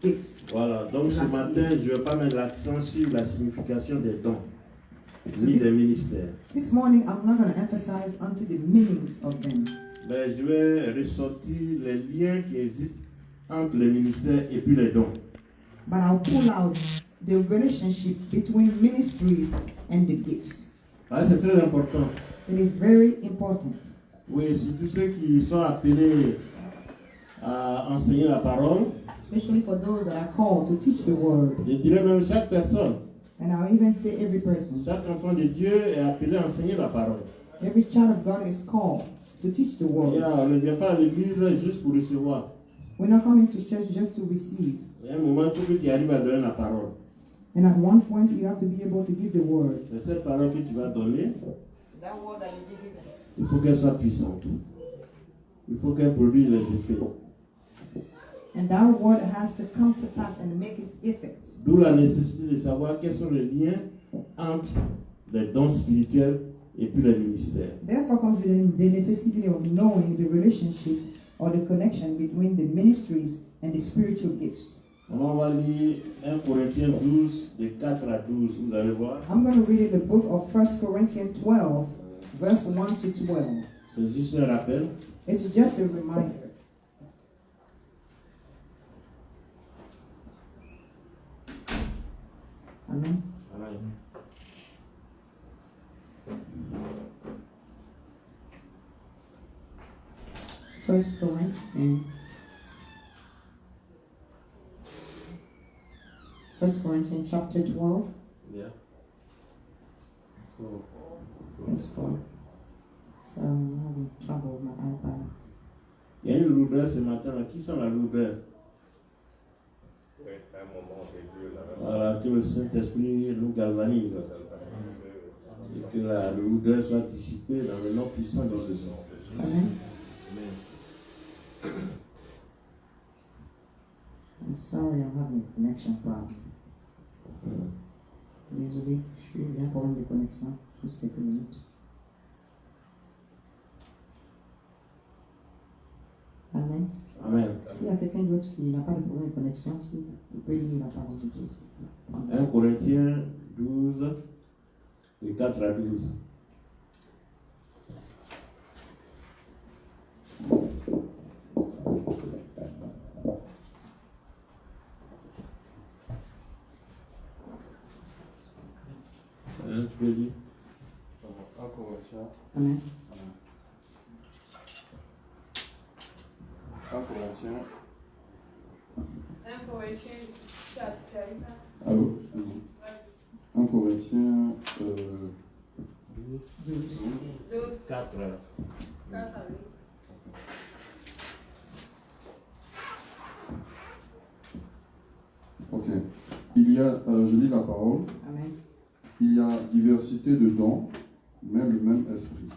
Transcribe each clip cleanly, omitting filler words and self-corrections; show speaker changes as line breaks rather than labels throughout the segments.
gifts.
Voilà, donc ce matin, je ne vais pas mettre l'accent sur la signification des dons, ni des ministères.
This morning, I'm not going to emphasize onto the meanings of them.
Mais je vais ressortir les liens qui existent entre les ministères et puis les dons.
But I'll pull out the relationship between ministries and the gifts.
Ah, c'est très important.
It is very important.
Oui, surtout ceux qui sont appelés à enseigner la parole.
Especially for those that are called to teach the word.
Je dirais même chaque personne.
And I'll even say every person.
Chaque enfant de Dieu est appelé à enseigner la parole.
Every child of God is called to teach the word.
Yeah, on ne vient pas à l'église juste pour recevoir.
We're not coming to church just to receive.
Il y a un moment, il faut que tu arrives à donner la parole.
And at one point, you have to be able to give the word.
Et cette parole que tu vas donner,
That word that you give it.
il faut qu'elle soit puissante. Il faut qu'elle produise les effets.
And that word has to come to pass and make its effects.
D'où la nécessité de savoir quels sont les liens entre les dons spirituels et puis les ministères.
Therefore comes the necessity of knowing the relationship or the connection between the ministries and the spiritual gifts.
On va lire 1 Corinthiens 12, de 4 à 12, vous allez voir.
I'm going to read in the book of 1 Corinthians 12, verse 1 to 12.
C'est juste un rappel.
It's just a reminder. Amen.
Amen.
First Corinthians. 1 Corinthians chapter 12,
Yeah.
verse 4. So I'm having trouble with my iPad.
Il y a une lourdeur ce matin. Là. Qui sent la lourdeur?
Oui, à un moment réglé là.
Voilà, que le Saint-Esprit nous galvanise. Et que la lourdeur soit dissipée dans le nom puissant de Jésus.
Amen.
Amen.
I'm sorry, I'm having a connection problem. Désolé, je suis un problème de connexion. Juste quelques minutes. Amen.
Amen.
S'il y a quelqu'un d'autre qui n'a pas de problème de connexion, il peut lire la parole de Dieu.
1 Corinthiens 12, de 4 à 12. Tu peux lire.
1 Corinthiens.
Amen.
1 Corinthiens.
1 Corinthiens 4, tu as dit ça?
Allô? 1 Corinthiens
12.
4.
4 à 8.
Ok. Il y a, je lis la parole.
Amen.
Il y a diversité de dons, mais le même esprit.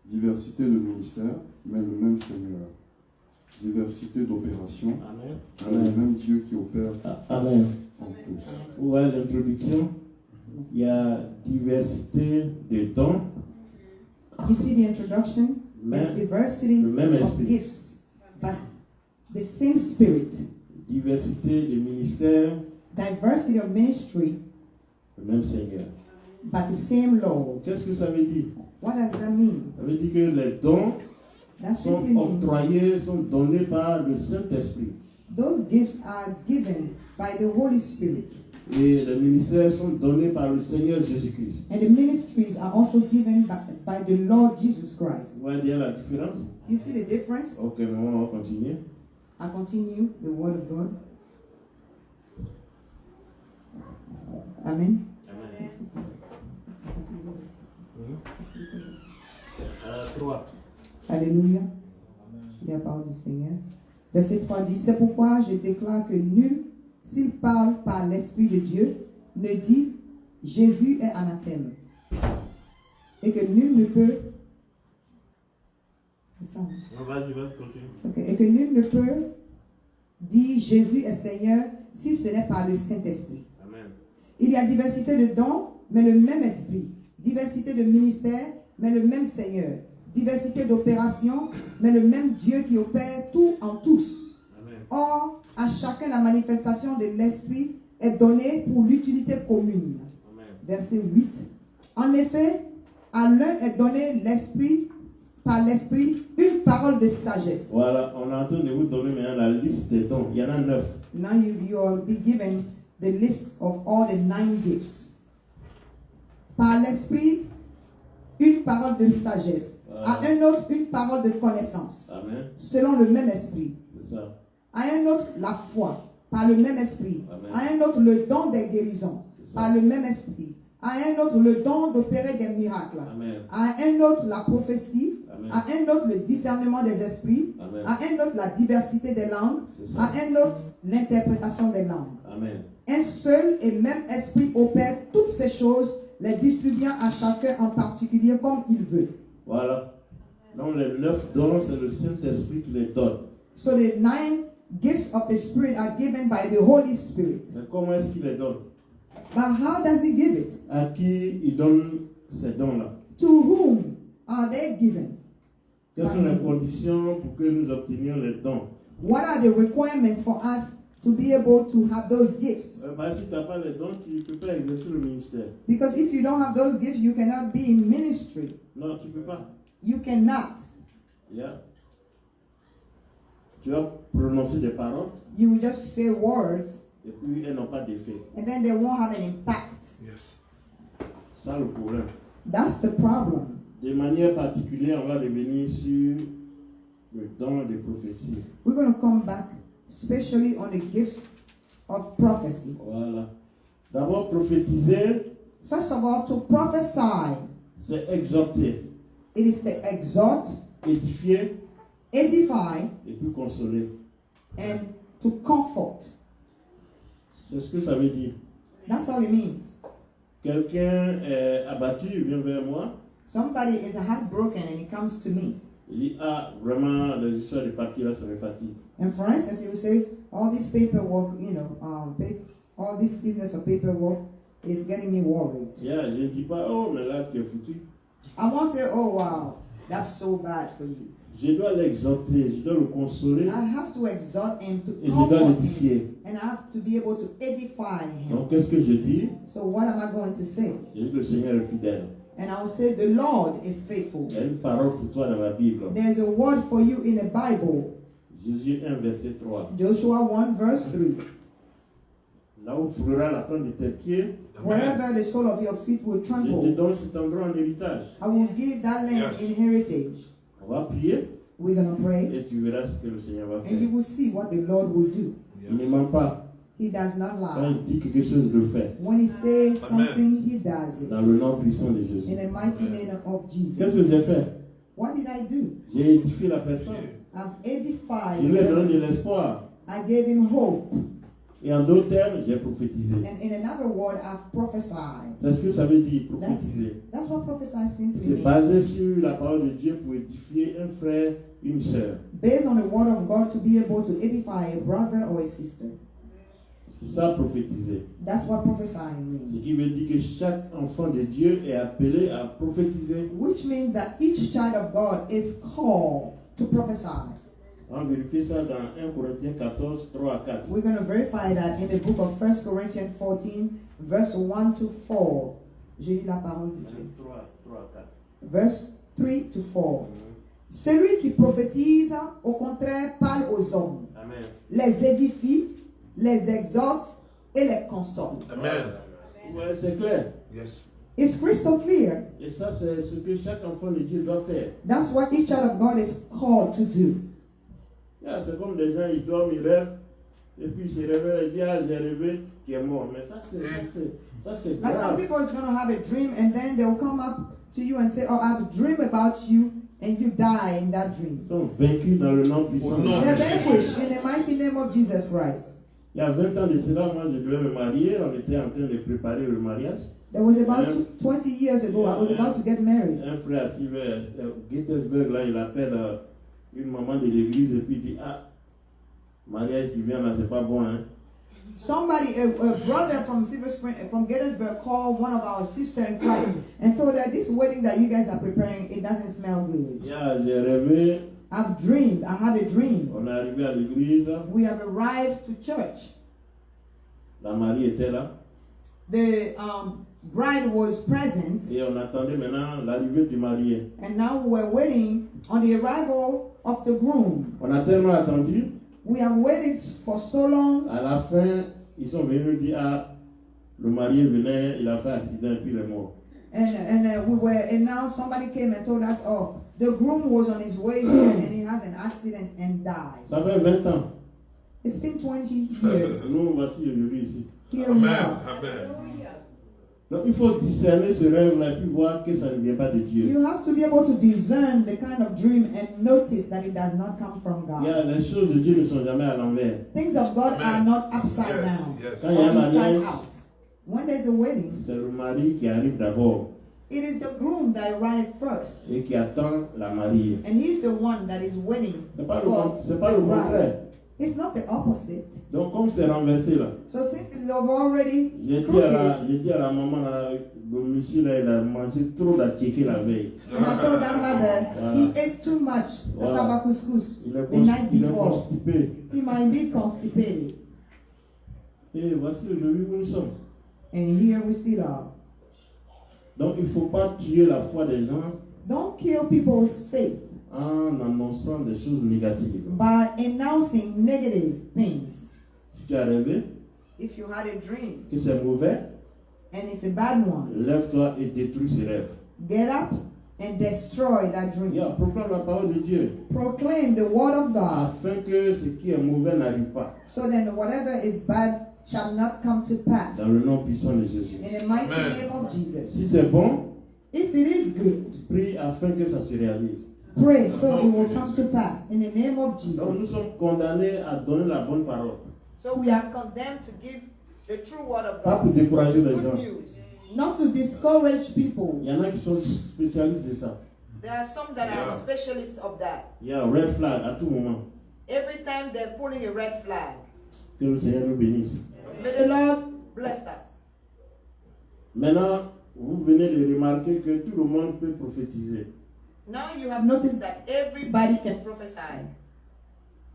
Diversité de ministères, mais le même Seigneur. Diversité d'opérations,
Amen.
mais le même Dieu qui opère
Amen.
en tous.
Vous voyez l'introduction? Il y a diversité de dons,
You see the introduction?
mais
It's diversity
le même
of
esprit.
gifts, but the same spirit.
Diversité de ministères,
Diversity of ministry,
le même Seigneur.
but the same Lord.
Qu'est-ce que ça veut dire?
What does that mean?
Ça veut dire que les dons
That
sont
simply means
octroyés, sont donnés par le Saint-Esprit.
those gifts are given by the Holy Spirit.
Et les ministères sont donnés par le Seigneur Jésus-Christ.
And the ministries are also given by the Lord Jesus
Vous
Christ.
voyez bien la différence?
You see the difference?
Ok, maintenant on va continuer.
I continue the word of God. Amen.
Amen. 3.
Alléluia. La parole du Seigneur. Verset 3 dit, c'est pourquoi je déclare que nul, s'il parle par l'Esprit de Dieu, ne dit Jésus est anathème. Et que nul ne peut... C'est ça, hein?
Vas-y, continue.
Ok. Et que nul ne peut dire Jésus est Seigneur si ce n'est par le Saint-Esprit.
Amen.
Il y a diversité de dons, mais le même esprit. Diversité de ministères, mais le même Seigneur. Diversité d'opérations, mais le même Dieu qui opère tout en tous.
Amen.
Or, à chacun la manifestation de l'Esprit est donnée pour l'utilité commune.
Amen.
Verset 8. En effet, à l'un est donné l'Esprit, par l'Esprit, une parole de sagesse.
Voilà, on est en train de vous donner maintenant la liste des dons. Il y en a 9.
Now you will be given the list of all the 9 gifts. Par l'Esprit, une parole de sagesse. À un autre, une parole de connaissance.
Amen.
Selon le même esprit.
C'est ça.
À un autre, la foi. Par le même esprit.
Amen.
À un autre, le don des guérisons.
C'est ça.
Par le même esprit. À un autre, le don d'opérer des miracles.
Amen.
À un autre, la prophétie.
Amen.
À un autre, le discernement des esprits.
Amen.
À un autre, la diversité des langues.
C'est ça.
À un autre, l'interprétation des langues.
Amen.
Un seul et même esprit opère toutes ces choses, les distribuant à chacun en particulier comme il veut.
Voilà. Donc les 9 dons, c'est le Saint-Esprit qui les donne.
So the 9 gifts of the Spirit are given by the Holy Spirit.
Mais comment est-ce qu'il les donne?
But how does he give it?
À qui il donne ces dons-là?
To whom are they given?
Quelles sont les conditions pour que nous obtenions les dons?
What are the requirements for us to be able to have those gifts?
Si tu n'as pas les dons, tu ne peux pas exercer le ministère.
Because if you don't have those gifts, you cannot be in ministry.
Non, tu ne peux pas.
You cannot.
Yeah. Tu vas prononcer des paroles
You will just say words
et puis elles n'ont pas d'effet.
and then they won't have an impact.
Yes.
Ça le problème.
That's the problem.
De manière particulière, on va revenir sur le don de prophétie.
We're going to come back especially on the gifts of prophecy.
Voilà. D'abord, prophétiser,
First of all, to prophesy,
c'est exhorter,
it is to exhort,
édifier
edify,
et puis consoler.
and to comfort.
C'est ce que ça veut dire.
That's all it means.
Quelqu'un est abattu, il vient vers moi,
Somebody is heartbroken and he comes to me.
il dit, ah, vraiment, les histoires de papier là, ça me fatigue.
And for instance, he will say, all this paperwork, all this business of paperwork is getting me worried.
Yeah, je ne dis pas, oh, mais là, tu es foutu.
I won't say, oh wow, that's so bad for you.
Je dois l'exhorter, je dois le consoler
I have to exhort him, to
et je dois
comfort him,
l'édifier.
and I have to be able to edify him.
Donc, qu'est-ce que je dis?
So what am I going to say?
Je dis que le Seigneur est fidèle.
And I will say, the Lord is faithful.
Il y a une parole pour toi dans la Bible.
There's a word for you in the Bible.
Jésus 1, verset 3.
Joshua 1 verse 3.
Là où frôlera la plante de tes pieds,
Wherever the sole of your feet will
je te
tremble,
donne cet endroit en héritage.
I will give that land
Yes.
in heritage.
On va prier
We're going to pray,
et tu verras ce que le Seigneur va
and you
faire.
will see what the Lord will do.
Il ne ment pas.
He does not
Quand
lie.
il dit quelque chose, il le fait.
When he says
Amen.
something, he does
Dans
it.
le nom puissant de
In
Jésus.
the mighty name of
Qu'est-ce
Jesus.
que j'ai fait?
What did I do?
J'ai édifié la personne.
I've edified
Je lui ai
the
donné de
person.
l'espoir.
I gave him hope.
Et en d'autres termes, j'ai prophétisé.
And in another word, I've prophesied.
C'est ce que ça veut dire, prophétiser.
That's what prophesy simply
C'est
means.
basé sur la parole de Dieu pour édifier un frère, une sœur.
Based on the word of God to be able to edify a brother or a sister.
C'est ça, prophétiser.
That's what prophesying
Ce
means.
qui veut dire que chaque enfant de Dieu est appelé à prophétiser.
Which means that each child of God is called to prophesy.
On va vérifier ça dans 1 Corinthiens 14, 3 à 4.
We're going to verify that in the book of 1 Corinthians 14, verse 1 to 4. Je lis la parole de Dieu.
3 à 4.
Verse 3 to 4. Celui qui prophétise, au contraire, parle aux hommes,
Amen.
les édifie, les exhorte et les console.
Amen.
Ouais, c'est clair.
Yes.
It's crystal clear.
Et ça, c'est ce que chaque enfant de Dieu doit faire.
That's what each child of God is called to do.
Yeah, c'est comme des gens, ils dorment, ils rêvent. Et puis ils se réveillent, ils disent, ah, j'ai rêvé qu'il est mort. Mais ça, c'est
Like some
grave.
people is going to have a dream and then they'll come up to you and say, oh, I've dreamed about you, and you die in that dream.
Ils sont vaincus dans le nom puissant.
Au nom
de
They're
Jésus.
vanquished in the mighty name of Jesus Christ.
Il y a 20 ans de cela, moi, je devais me marier. On était en train de préparer le mariage.
There was about 20 years ago, I was about to get married.
Un frère assis vers Gettysburg, là, il appelle une maman de l'église et puis il dit, ah, mariage qui vient là, c'est pas bon, hein.
Somebody, a brother from Silver Spring, from Gettysburg, called one of our sisters in Christ and told her, this wedding that you guys are preparing, it doesn't smell good.
Yeah, j'ai rêvé
I've dreamed. I had a dream.
On est arrivé à l'église,
We have arrived to church.
la mariée était là,
The bride was present,
et on attendait maintenant l'arrivée du marié.
and now we're waiting on the arrival of the groom.
On a tellement attendu,
We have waited for so long.
à la fin, ils sont venus nous dire, ah, le marié venait, il a fait accident et puis il est mort.
And now somebody came and told us, oh, the groom was on his way here and he has an accident and died.
Ça fait 20 ans.
It's been 20 years.
Nous voici aujourd'hui ici.
Here we
Amen.
are.
Amen.
Hallelujah.
Donc il faut discerner ce rêve-là et puis voir que ça ne vient pas de Dieu.
You have to be able to discern the kind of dream and notice that it does not come from
Il y
God.
a, les choses de Dieu ne sont jamais à l'envers.
Things of God are not upside
Yes.
down
Yes.
Quand il y a un
or inside
mariage,
out. When there's a wedding,
c'est le mari qui arrive d'abord
it is the groom that arrives first.
et qui attend la mariée.
And he's the one that is waiting
C'est pas le,
for
c'est pas
the
le
bride.
contraire.
It's not the opposite.
Donc comme c'est renversé là,
So since it's already
j'ai dit à la maman là, le monsieur là, il a mangé trop d'attiqué la veille.
and I told that mother he ate too much
Wow.
cassava couscous
Il est,
the night
il est
before.
constipé.
He might be constipated.
Et voici aujourd'hui où nous sommes.
And here we still are.
Donc il ne faut pas tuer la foi des gens
Don't kill people's faith
en annonçant des choses négatives.
by announcing negative things.
Si tu as rêvé
If you had a dream
que c'est mauvais,
and it's a bad one,
lève-toi et détruis ce rêve.
get up and destroy that dream.
Proclame la parole de Dieu
Proclaim the word of God
afin que ce qui est mauvais n'arrive pas.
so then whatever is bad shall not come to pass.
Dans le nom puissant de Jésus.
In the mighty
Amen.
name of Jesus.
Si c'est bon,
If it is good,
prie afin que ça se réalise.
pray so it will come to pass in the name of
Donc nous
Jesus.
sommes condamnés à donner la bonne parole.
So we are condemned to give the true word of
Pas
God.
pour décourager les
Good
gens.
news.
Not to discourage people.
Il y en a qui sont spécialistes de ça.
There are some that are
Yeah.
specialists of that.
Il y a un red flag à tout moment.
Every time they're pulling a red flag.
Que le Seigneur nous bénisse.
May the Lord bless us.
Maintenant, vous venez de remarquer que tout le monde peut prophétiser.
Now you have noticed that everybody can prophesy.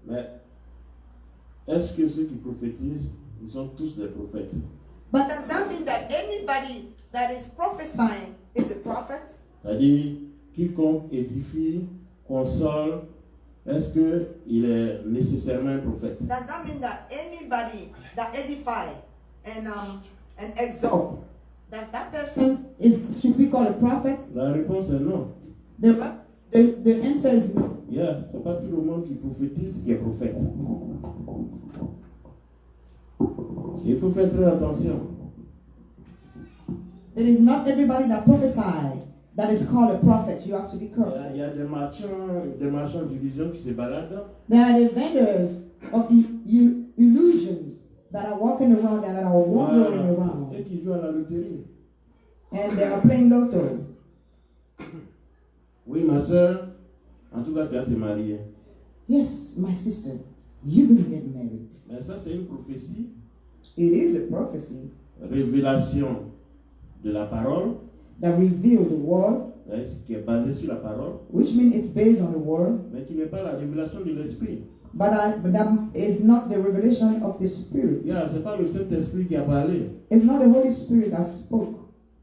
Mais est-ce que ceux qui prophétisent, ils sont tous des prophètes?
But does that mean that anybody that is prophesying is a prophet?
C'est-à-dire, quiconque édifie, console, est-ce qu'il est nécessairement un prophète?
Does that mean that anybody that edify and exalt, does that person
Should we call a prophet?
La réponse est non.
The answer is no.
C'est pas tout le monde qui prophétise qui est prophète. Il faut faire très attention.
It is not everybody that prophesies that is called a prophet. You have to be careful.
Il y a des marchands d'illusions qui se baladent.
There are the vendors of illusions that are walking around and that are wandering
Et
around.
qui jouent à la loterie.
And they are playing lotto.
Oui, ma soeur, en tout cas, tu vas te marier.
Yes, my sister, you're going to get married.
Mais ça, c'est une prophétie,
It is a prophecy
révélation de la parole,
that reveals the word,
qui est basée sur la parole,
which means it's based on the word,
mais qui n'est pas la révélation de l'esprit.
but that is not the revelation of the Spirit.
C'est pas le Saint-Esprit qui a parlé.
It's not the Holy Spirit that spoke.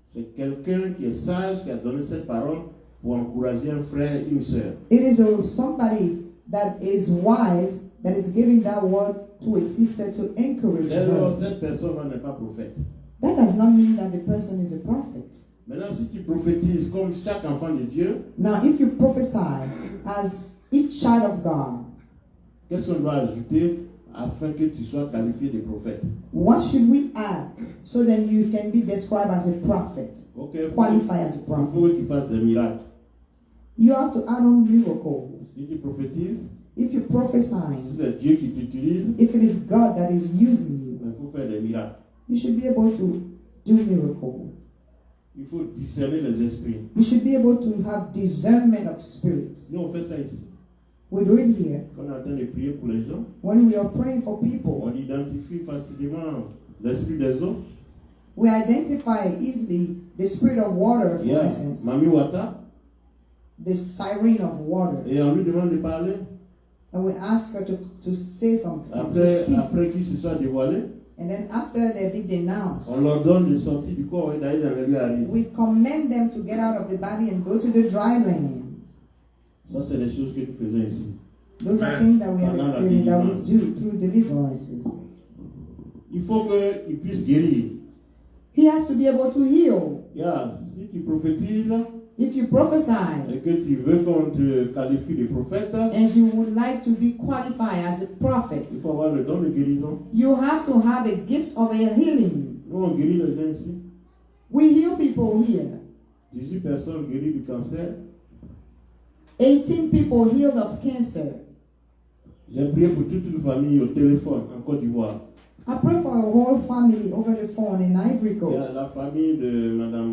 C'est quelqu'un qui est sage, qui a donné cette parole pour encourager un frère, une sœur.
It is somebody that is wise that is giving that word to a sister to encourage
Dès lors,
her.
cette personne n'est pas prophète.
That does not mean that the person is a prophet.
Maintenant, si tu prophétises comme chaque enfant de Dieu,
Now, if you prophesy as each child of God,
qu'est-ce qu'on doit ajouter afin que tu sois qualifié de prophète?
what should we add so then you can be described as a prophet,
Ok,
qualify as a
il
prophet?
faut que tu fasses des miracles.
You have to add on miracles.
Si tu prophétises,
If you're
si
prophesying,
c'est Dieu qui t'utilise,
if it is God that is using you,
il faut faire des miracles.
you should be able to do miracles.
Il faut discerner les esprits.
You should be able to have discernment of spirits.
Nous, on fait ça ici.
We do it here.
Quand on est en train de prier pour les gens,
When we are praying for people,
on identifie facilement l'esprit des eaux.
we identify easily the spirit of water, for
Yeah.
instance.
Mami Wata,
the siren of water.
Et on lui demande de parler.
And we ask her to say something, to
Après,
speak.
après qu'il se soit dévoilé,
And then after they be denounced,
on leur donne de sortir du corps et d'aller dans le lieu aride.
we commend them to get out of the body and go to the dry land.
Ça, c'est les choses que nous faisons ici.
Those are things that we have
Pendant la
experienced, that we
délivrance.
do through deliverances.
Il faut qu'il puisse guérir.
He has to be able to heal.
Yeah, si tu prophétises
If you prophesy
et que tu veux qu'on te qualifie de prophète,
and you would like to be qualified as a prophet,
il faut avoir le don de guérison.
you have to have a gift of a healing.
Nous, on guérit les gens ici.
We heal people here.
18 personnes guéries du cancer.
18 people healed of cancer.
J'ai prié pour toute une famille au téléphone en Côte d'Ivoire.
I pray for a whole family over the phone in Ivory
Il y a
Coast.
la famille de Madame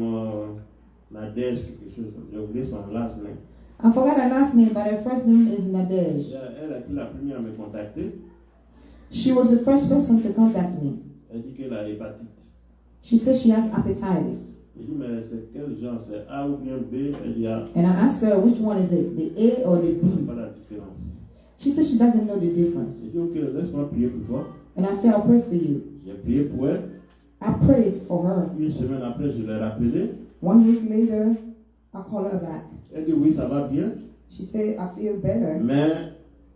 Nadège, quelque chose. J'ai oublié son last name.
I forgot her last name, but her first name is Nadej.
Elle a été la première à me contacter.
She was the first person to contact me.
Elle dit qu'elle a hépatite.
She says she has hepatitis.
J'ai dit, mais c'est quel genre? C'est A ou bien B? Elle dit, ah,
And I asked her which one is it, the A or the
je ne sais
B.
pas la différence.
She says she doesn't know the difference.
J'ai dit, ok, laisse-moi prier pour toi.
And I said, I'll pray for you.
J'ai prié pour elle.
I prayed for her.
Une semaine après, je l'ai rappelée.
1 week later, I called her back.
Elle dit, oui, ça va bien.
She said, I feel better.
Mais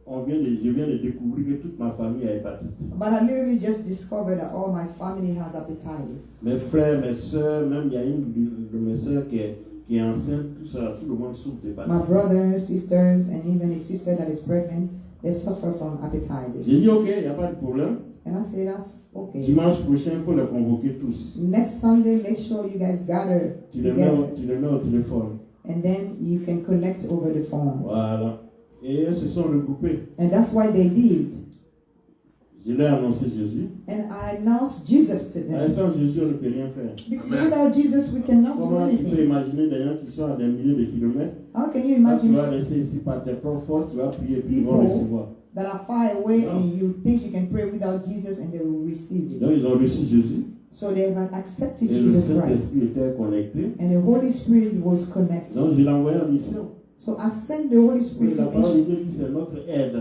je viens de découvrir que toute ma famille a hépatite.
But I literally just discovered that all my family has hepatitis.
Mes frères, mes soeurs, même il y a une de mes soeurs qui est enceinte, tout ça, tout le monde souffre
My
d'hépatite.
brothers, sisters, and even a sister that is pregnant, they suffer from
J'ai
hepatitis.
dit, ok, il n'y a pas de problème.
And I said, that's okay.
Dimanche prochain, il faut les convoquer tous.
Next Sunday, make sure you guys gather
Tu les mets
together.
au téléphone.
And then you can connect over the phone.
Voilà. Et elles se sont regroupées.
And that's what they did.
Je leur ai annoncé Jésus.
And I announced Jesus to
Et
them.
sans Jésus, on ne peut rien faire.
Because without Jesus, we cannot do
Comment tu peux
anything.
imaginer des gens qui sont à des milliers de kilomètres?
How can you
Quand tu vas
imagine
laisser ici par tes propres forces, tu vas prier et puis ils vont
People.
recevoir.
that are far away and you think you can pray without Jesus and they will receive it?
Donc ils ont reçu Jésus.
So they have accepted
Et le
Jesus
Saint-Esprit
Christ.
était connecté.
And the Holy Spirit was connected.
Donc je l'ai envoyé en mission.
So I sent the Holy
Oui,
Spirit
la
to
parole de
mission.
Dieu dit c'est notre aide.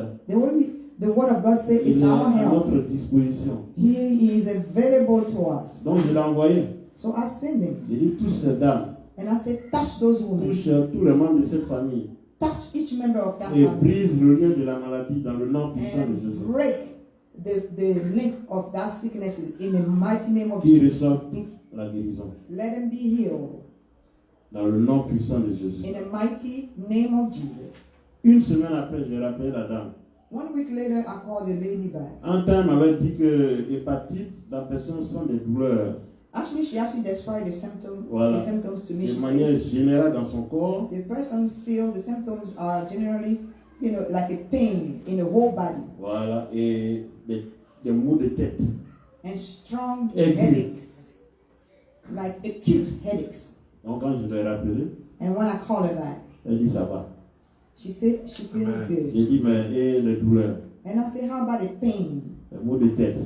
The word of God says
Il
it's
est
our
à
help.
notre disposition.
He is available to us.
Donc je l'ai envoyé.
So I sent him.
J'ai dit tous ces dames,
And I said, touch those women.
touche tous les membres de cette famille
Touch each member of that
et
family.
brise le lien de la maladie dans le nom puissant de
And
Jésus.
break the link of that sickness in the mighty name of
Qui
Jesus.
reçoit toute la guérison
Let them be healed
dans le nom puissant de Jésus.
in the mighty name of Jesus.
Une semaine après, j'ai rappelé la dame.
1 week later, I called the lady back.
Un temps, elle m'avait dit que hépatite, la personne sent des douleurs
Actually, she described the symptoms to me.
de
She
manière
said
générale dans son corps.
the person feels the symptoms are generally, like a pain in the whole body
Voilà, et des maux de tête.
and strong
Aigu.
headaches, like acute headaches.
Donc, quand je l'ai rappelé,
And when I called her back,
elle dit ça va.
she said she feels good.
J'ai dit, mais et les douleurs,
And I said, how about the pain,
les maux de tête?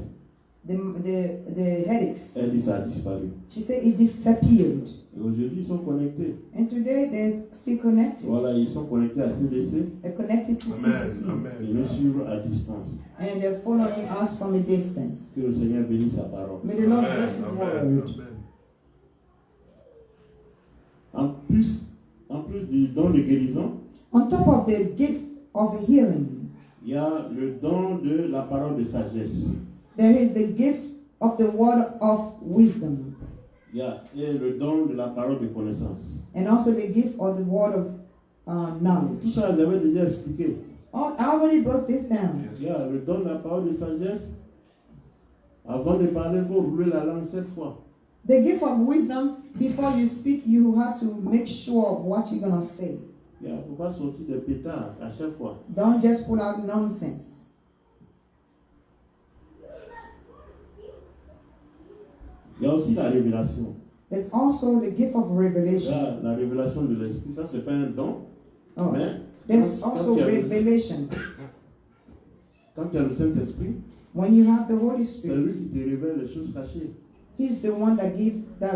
the headaches?
Elle dit, ça a disparu.
She said it disappeared.
Et aujourd'hui, ils sont connectés.
And today they're still connected.
Voilà, ils sont connectés à CDC.
They're connected to CDC.
Ils nous suivent à distance.
And they're following us from a distance.
Que le Seigneur bénisse sa parole.
May the Lord bless His word.
En plus du don de guérison,
On top of the gift of healing,
il y a le don de la parole de sagesse.
there is the gift of the word of wisdom.
Il y a et le don de la parole de connaissance.
And also the gift of the word of
Tout
knowledge.
ça, j'avais déjà expliqué.
Oh, I already broke this down.
Il y a le don de la parole de sagesse. Avant de parler, il faut rouler la langue 7 fois.
The gift of wisdom, before you speak, you have to make sure of what you're going to say.
Il ne faut pas sortir des pétards à chaque fois.
Don't just pull out nonsense.
Il y a aussi la révélation.
There's also the gift of
Il y
revelation.
a la révélation de l'esprit. Ça, c'est pas un don.
Oh.
Mais
There's
quand
also
il y a le-
revelation.
quand il y a le Saint-Esprit,
When you have the Holy
c'est lui
Spirit,
qui te révèle les choses cachées.
He's the one that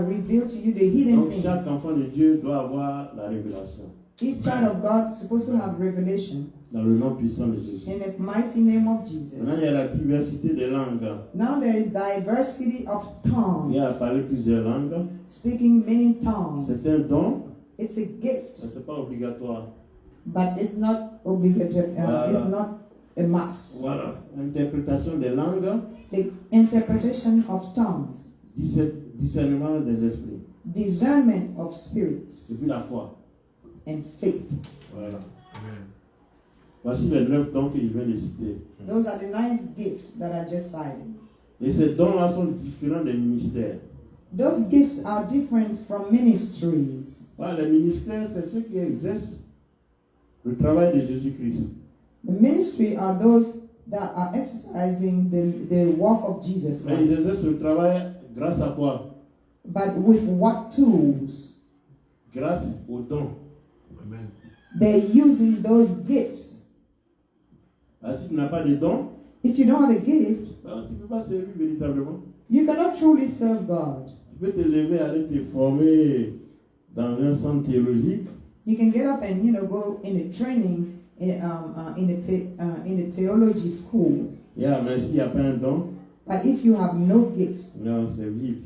reveal to you the hidden
Donc chaque
things.
enfant de Dieu doit avoir la révélation.
Each child of God is supposed to have revelation
dans le nom puissant de Jésus.
in the mighty name of
Maintenant,
Jesus.
il y a la diversité des langues.
Now there is diversity of
Il
tongues,
y a parlé plusieurs langues.
speaking many tongues.
C'est un don,
It's a gift,
mais ce n'est pas obligatoire.
but it's not obligatory.
Voilà.
It's not a must.
Voilà. Interprétation des langues,
The interpretation of tongues,
discernement des esprits.
discernment of spirits,
Et puis la foi.
and faith.
Voilà. Voici les 9 dons que je viens de citer.
Those are the 9 gifts that I just cited.
Et ces dons-là sont différents des ministères.
Those gifts are different from ministries.
Voilà, les ministères, c'est ceux qui exercent le travail de Jésus-Christ.
The ministry are those that are exercising the work of Jesus
Mais ils
Christ.
exercent le travail grâce à quoi?
But with what tools?
Grâce aux dons.
Amen.
They're using those gifts.
Ah, si tu n'as pas de dons,
If you don't have a gift,
ben, tu ne peux pas servir véritablement.
you cannot truly serve God.
Tu peux te lever, aller te former dans un centre théologique.
You can get up and go in a training in a theology school.
Yeah, mais s'il n'y a pas un don,
But if you have no gifts,
non, c'est vide.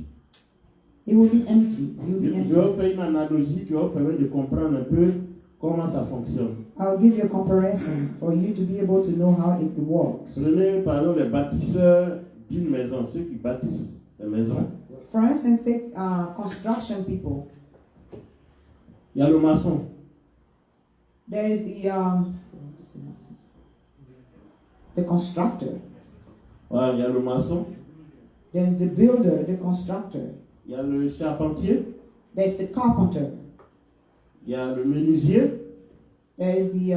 it will be empty. You will be
Je
empty.
vais faire une analogie qui va vous permettre de comprendre un peu comment ça fonctionne.
I'll give you a comparison for you to be able to know how it works.
Prenez par exemple les bâtisseurs d'une maison, ceux qui bâtissent les maisons.
For instance, take construction people.
Il y a le maçon.
There is the constructor.
Voilà, il y a le maçon.
There's the builder, the constructor.
Il y a le charpentier.
There's the carpenter.
Il y a le menuisier.
There is the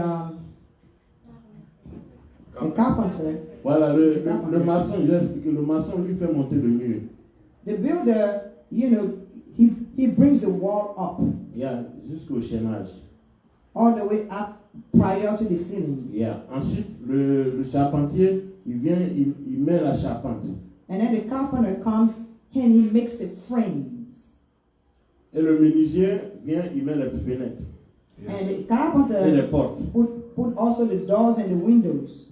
carpenter.
Voilà, le maçon, je vais expliquer. Le maçon lui fait monter le mur.
The builder, he brings the wall up
Il y a jusqu'au chaînage.
all the way up prior to the ceiling.
Il y a ensuite le charpentier, il vient, il met la charpente.
And then the carpenter comes and he makes the frames.
Et le menuisier vient, il met les fenêtres
And
Yes.
the
et les
carpenter
portes.
put also the doors and the windows.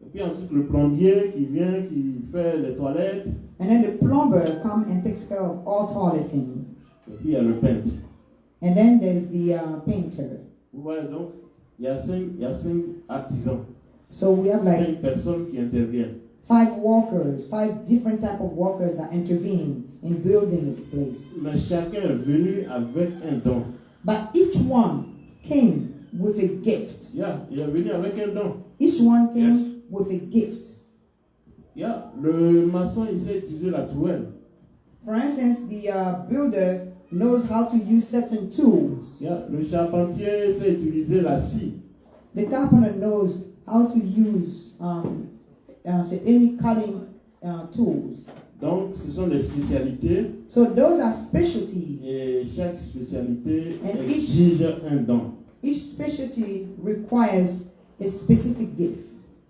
Et puis ensuite le plombier qui vient, qui fait les toilettes.
And then the plumber comes and takes care of all toileting.
Et puis il y a le peintre.
And then there's the painter.
Vous voyez donc, il y a cinq artisans,
So we have like
5 personnes qui interviennent.
5 workers, 5 different type of workers that intervene in building the place.
Mais chacun est venu avec un don.
But each one came with a gift.
Yeah, il est venu avec un don.
Each one came
Yes.
with a gift.
Yeah, le maçon, il sait utiliser la trouelle.
For instance, the builder knows how to use certain tools.
Yeah, le charpentier sait utiliser la scie.
The carpenter knows how to use any cutting tools.
Donc, ce sont des spécialités
So those are specialties.
et chaque spécialité
And
exige un don.
Each specialty requires a specific gift.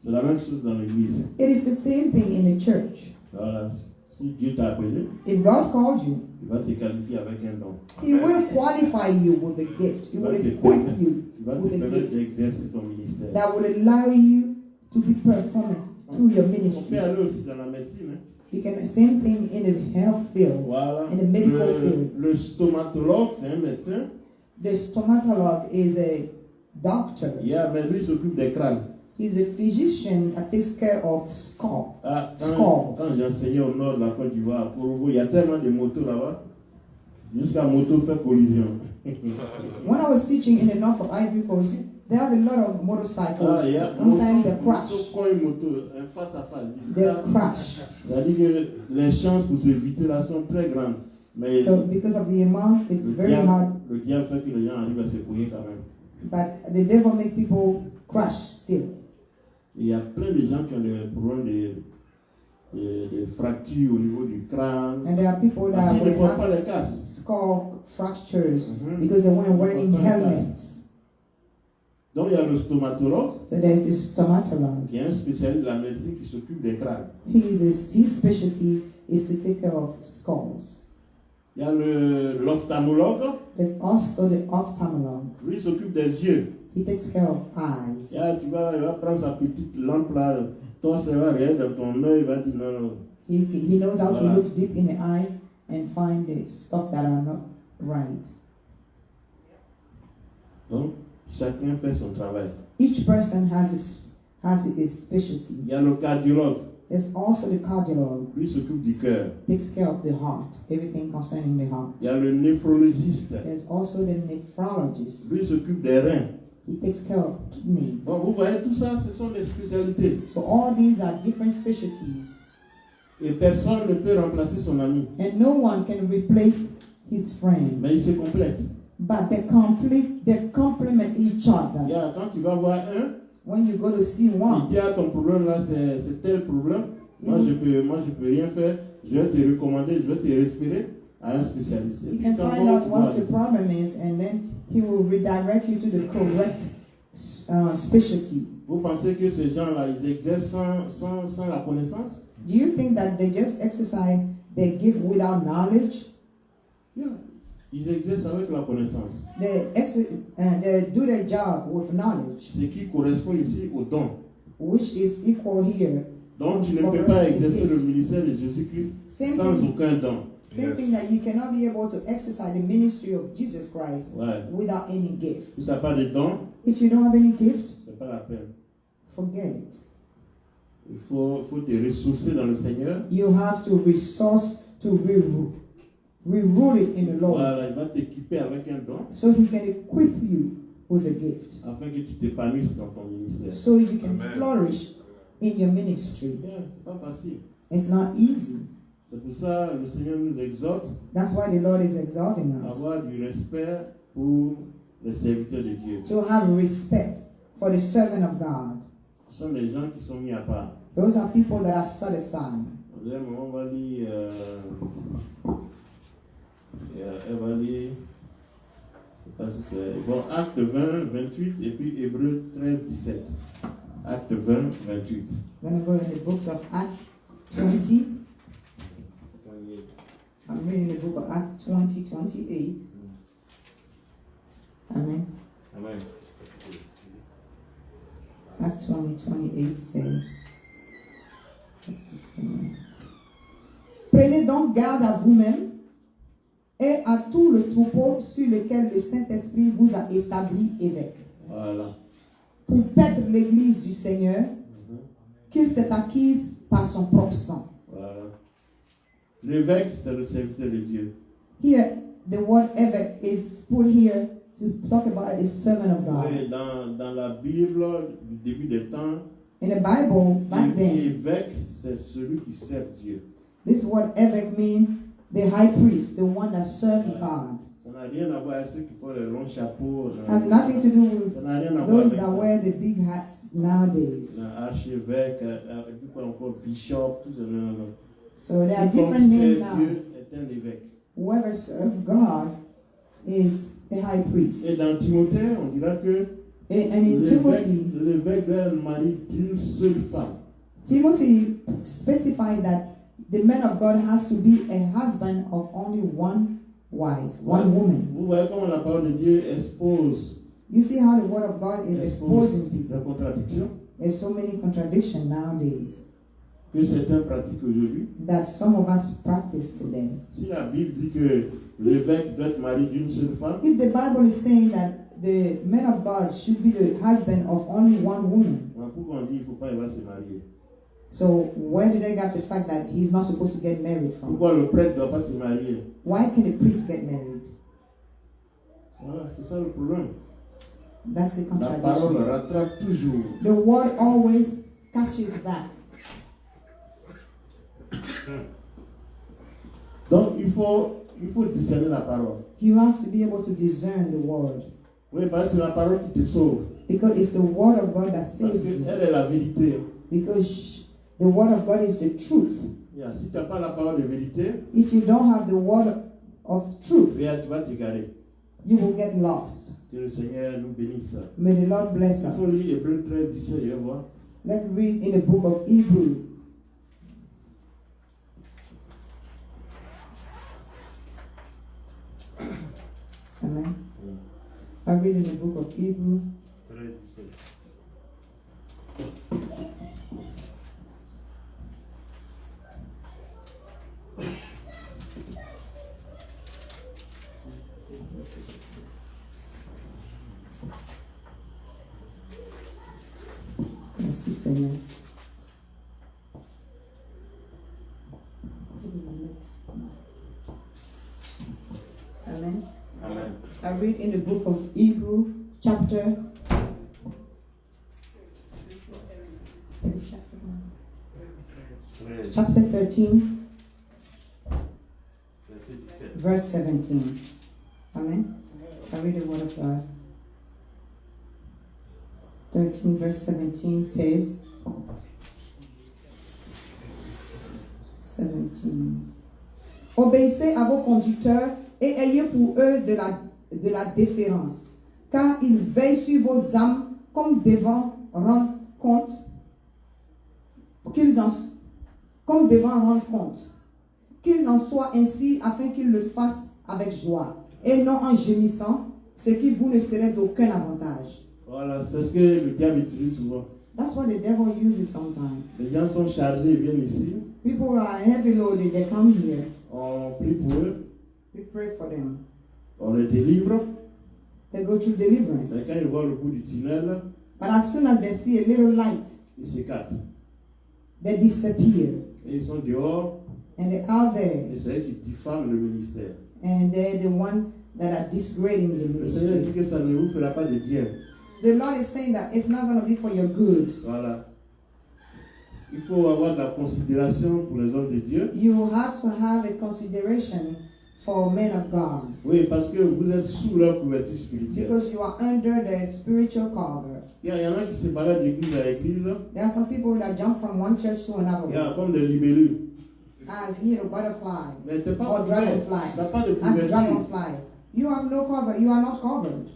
C'est la même chose dans l'église.
It is the same thing in the church.
Voilà. Si Dieu t'a appelé,
If God called you,
il va te qualifier avec un don.
He will qualify you with a gift. He will equip you
Il va te
with a
permettre
gift
d'exercer ton ministère.
that will allow you to be performant through your
On peut
ministry.
aller aussi dans la médecine. Hein.
You can do the same thing in the health field,
Voilà.
in the medical field.
Le stomatologue, c'est un médecin.
The stomatolog is a doctor.
Yeah, mais lui il s'occupe des crânes.
He's a physician that takes care of skull.
Ah,
Skull.
quand j'ai enseigné au nord de la Côte d'Ivoire, à Porogo, il y a tellement de motos là-bas. Jusqu'à moto fait collision.
When I was teaching in the north of Ivory Coast, they have a lot of motorcycles.
Ah, yeah.
Sometimes they
Moto,
crash.
quand une moto, un face à face.
They crash.
C'est-à-dire que les chances pour s'éviter là sont très grandes. Mais
So because of the amount, it's very hard.
le diable fait que les gens arrivent à se couiller quand même.
But the devil makes people crash still.
Et il y a plein de gens qui ont des problèmes de fractures au niveau du crâne.
And there are people
Parce
that
qu'ils ne
will
portent pas
have
les casques.
skull fractures
Mhm.
because they weren't wearing
Ils portent pas les
helmets.
Donc il y a le stomatologue
So there's this stomatolog.
qui est un spécialiste de la médecine qui s'occupe des crânes.
His specialty is to take care of skulls.
Il y a l'ophtalmologue.
There's also the ophthalmologist.
Lui, il s'occupe des yeux.
He takes care of eyes.
Il va prendre sa petite lampe là. Toi, ça va regarder dans ton œil. Il va dire non, non.
He knows how to
Voilà.
look deep in the eye and find the stuff that are not right.
Donc, chacun fait son travail.
Each person has his specialty.
Il y a le cardiologue.
There's also the cardiologist.
Lui, il s'occupe du cœur.
Takes care of the heart, everything concerning the heart.
Il y a le néphrologiste.
There's also the nephrologist.
Lui, il s'occupe des reins.
He takes care of kidneys.
Bon, vous voyez, tout ça, ce sont des spécialités.
So all these are different specialties,
Et personne ne peut remplacer son ami.
and no one can replace his friend.
Mais ils se complètent.
But they complement each
Il y
other.
a, quand tu vas voir un,
When you go to see
il
one,
dit, ah, ton problème là, c'est tel problème. Moi, je peux rien faire. Je vais te recommander, je vais te référer à un spécialiste. Et
you
puis,
can
quand
find
on
out what
voit-
the problem is, and then he will redirect you to the correct specialty.
Vous pensez que ces gens-là, ils exercent sans la connaissance?
Do you think that they just exercise their gift without knowledge?
Yeah. Ils exercent avec la connaissance.
They do their job with knowledge,
Ce qui correspond ici au don.
which is equal here.
Donc, tu ne peux pas exercer le ministère de Jésus-Christ
Same
sans
thing,
aucun don.
same thing that you cannot be able to exercise the ministry of Jesus Christ
Ouais.
without any gift.
Si tu n'as pas de don,
If you don't have any gift,
c'est pas la peine.
forget it.
Il faut te ressourcer dans le Seigneur.
You have to resource to reroot it in the Lord,
Voilà, il va t'équiper avec un don
so He can equip you with a gift,
afin que tu t'épanouisses dans ton ministère.
so you can
Amen.
flourish in your ministry.
Bien, c'est pas facile.
It's not easy.
C'est pour ça que le Seigneur nous exhorte
That's why the Lord is exalting
à
us
avoir du respect pour les serviteurs de Dieu.
to have respect for the servant of God.
Ce sont des gens qui sont mis à part.
Those are people that are set aside.
Au dernier moment, on va lire, elle va lire, je sais pas si c'est, bon, Acte 20, 28 et puis Hébreux 13, 17. Acte 20, 28.
I'm going to go in the book of Acts 20. I'm reading the book of Acts 20, 28. Amen.
Amen.
Acts 20, 28 says, Prenez donc garde à vous-même et à tout le troupeau sur lequel le Saint-Esprit vous a établi évêque,
Voilà.
pour paître l'église du Seigneur, qu'il s'est acquise par son propre sang.
Voilà. L'évêque, c'est le serviteur de Dieu.
Here, the word évêque is put here to talk about a servant of God.
Et dans la Bible, du début des temps,
In the Bible, back then,
l'évêque, c'est celui qui sert Dieu.
this word évêque means the high priest, the one that serves God.
Ça n'a rien à voir avec ceux qui portent les longs chapeaux.
Has nothing to do with
Ça n'a rien à voir
those
avec
that
ça.
wear the big hats nowadays.
Archevêque, et puis quoi encore, bishop, tout ça. Non, non, non.
So there are
Quiconque
different names
sert
now.
Dieu est un évêque.
Whoever serves God is a high
Et
priest.
dans Timothée, on dira que
And in Timothy,
l'évêque doit être le mari d'une seule femme.
Timothy specified that the man of God has to be a husband of only one wife, one woman.
Vous voyez comment la parole de Dieu expose
You see how the word of God is exposing people.
la contradiction
There's so many contradictions nowadays
que certains pratiquent aujourd'hui.
that some of us practice today.
Si la Bible dit que l'évêque doit être marié d'une seule femme,
If the Bible is saying that the man of God should be the husband of only one woman,
pourquoi on dit qu'il ne faut pas il va se marier?
so where did they get the fact that he's not supposed to get married from?
Pourquoi le prêtre ne doit pas se marier?
Why can a priest get married?
Voilà, c'est ça le problème.
That's the
La parole
contradiction.
rattrape toujours.
The word always catches back.
Donc il faut discerner la parole.
You have to be able to discern the word,
Oui, parce que c'est la parole qui te sauve.
because it's the word of God that
Parce
saves you.
qu'elle est la vérité.
Because the word of God is the truth.
Yeah, si tu n'as pas la parole de vérité,
If you don't have the word of truth,
yeah, tu vas t'égarer.
you will get lost.
Que le Seigneur nous bénisse.
May the Lord bless
Il faut
us.
lire Hébreux 13, 17, je vais voir.
Let's read in the book of Hebrew. Amen. I read in the book of Hebrew,
13, 17.
Merci Seigneur. Amen.
Amen.
I read in the book of Hebrew, chapter 13,
Verset 17.
verse 17. Amen. I read the word of God. 13, verse 17 says, 17. Obéissez à vos conducteurs et ayez pour eux de la déférence, car ils veillent sur vos âmes comme devant rendre compte, qu'ils en soient ainsi afin qu'ils le fassent avec joie et non en gémissant, ce qui vous ne serait d'aucun avantage.
Voilà, c'est ce que le diable utilise souvent.
That's what the devil uses sometimes.
Les gens sont chargés, ils viennent ici,
People are heavy loaded, they come here.
on prie pour eux,
We pray for them.
on les délivre.
They go through deliverance.
Mais quand ils voient le bout du tunnel,
But as soon as they see a little light,
ils s'écartent.
they disappear.
Et ils sont dehors,
And they're out there.
et c'est eux qui diffament le ministère.
And they're the one that are disgrading the
Le Seigneur dit
ministry.
que ça ne vous fera pas de bien.
The Lord is saying that it's not going to be for your good.
Voilà. Il faut avoir de la considération pour les hommes de Dieu.
You have to have a consideration for men of God.
Oui, parce que vous êtes sous leur couverture spirituelle.
Because you are under the spiritual cover.
Il y en a qui se baladent d'église à église.
There are some people that jump from one church to another
Il y a
one.
comme des libellus.
As, butterfly.
Mais t'es pas
Or
couvert.
dragonfly.
Tu n'as pas de
As
couverture.
dragonfly. You have no cover. You are not covered.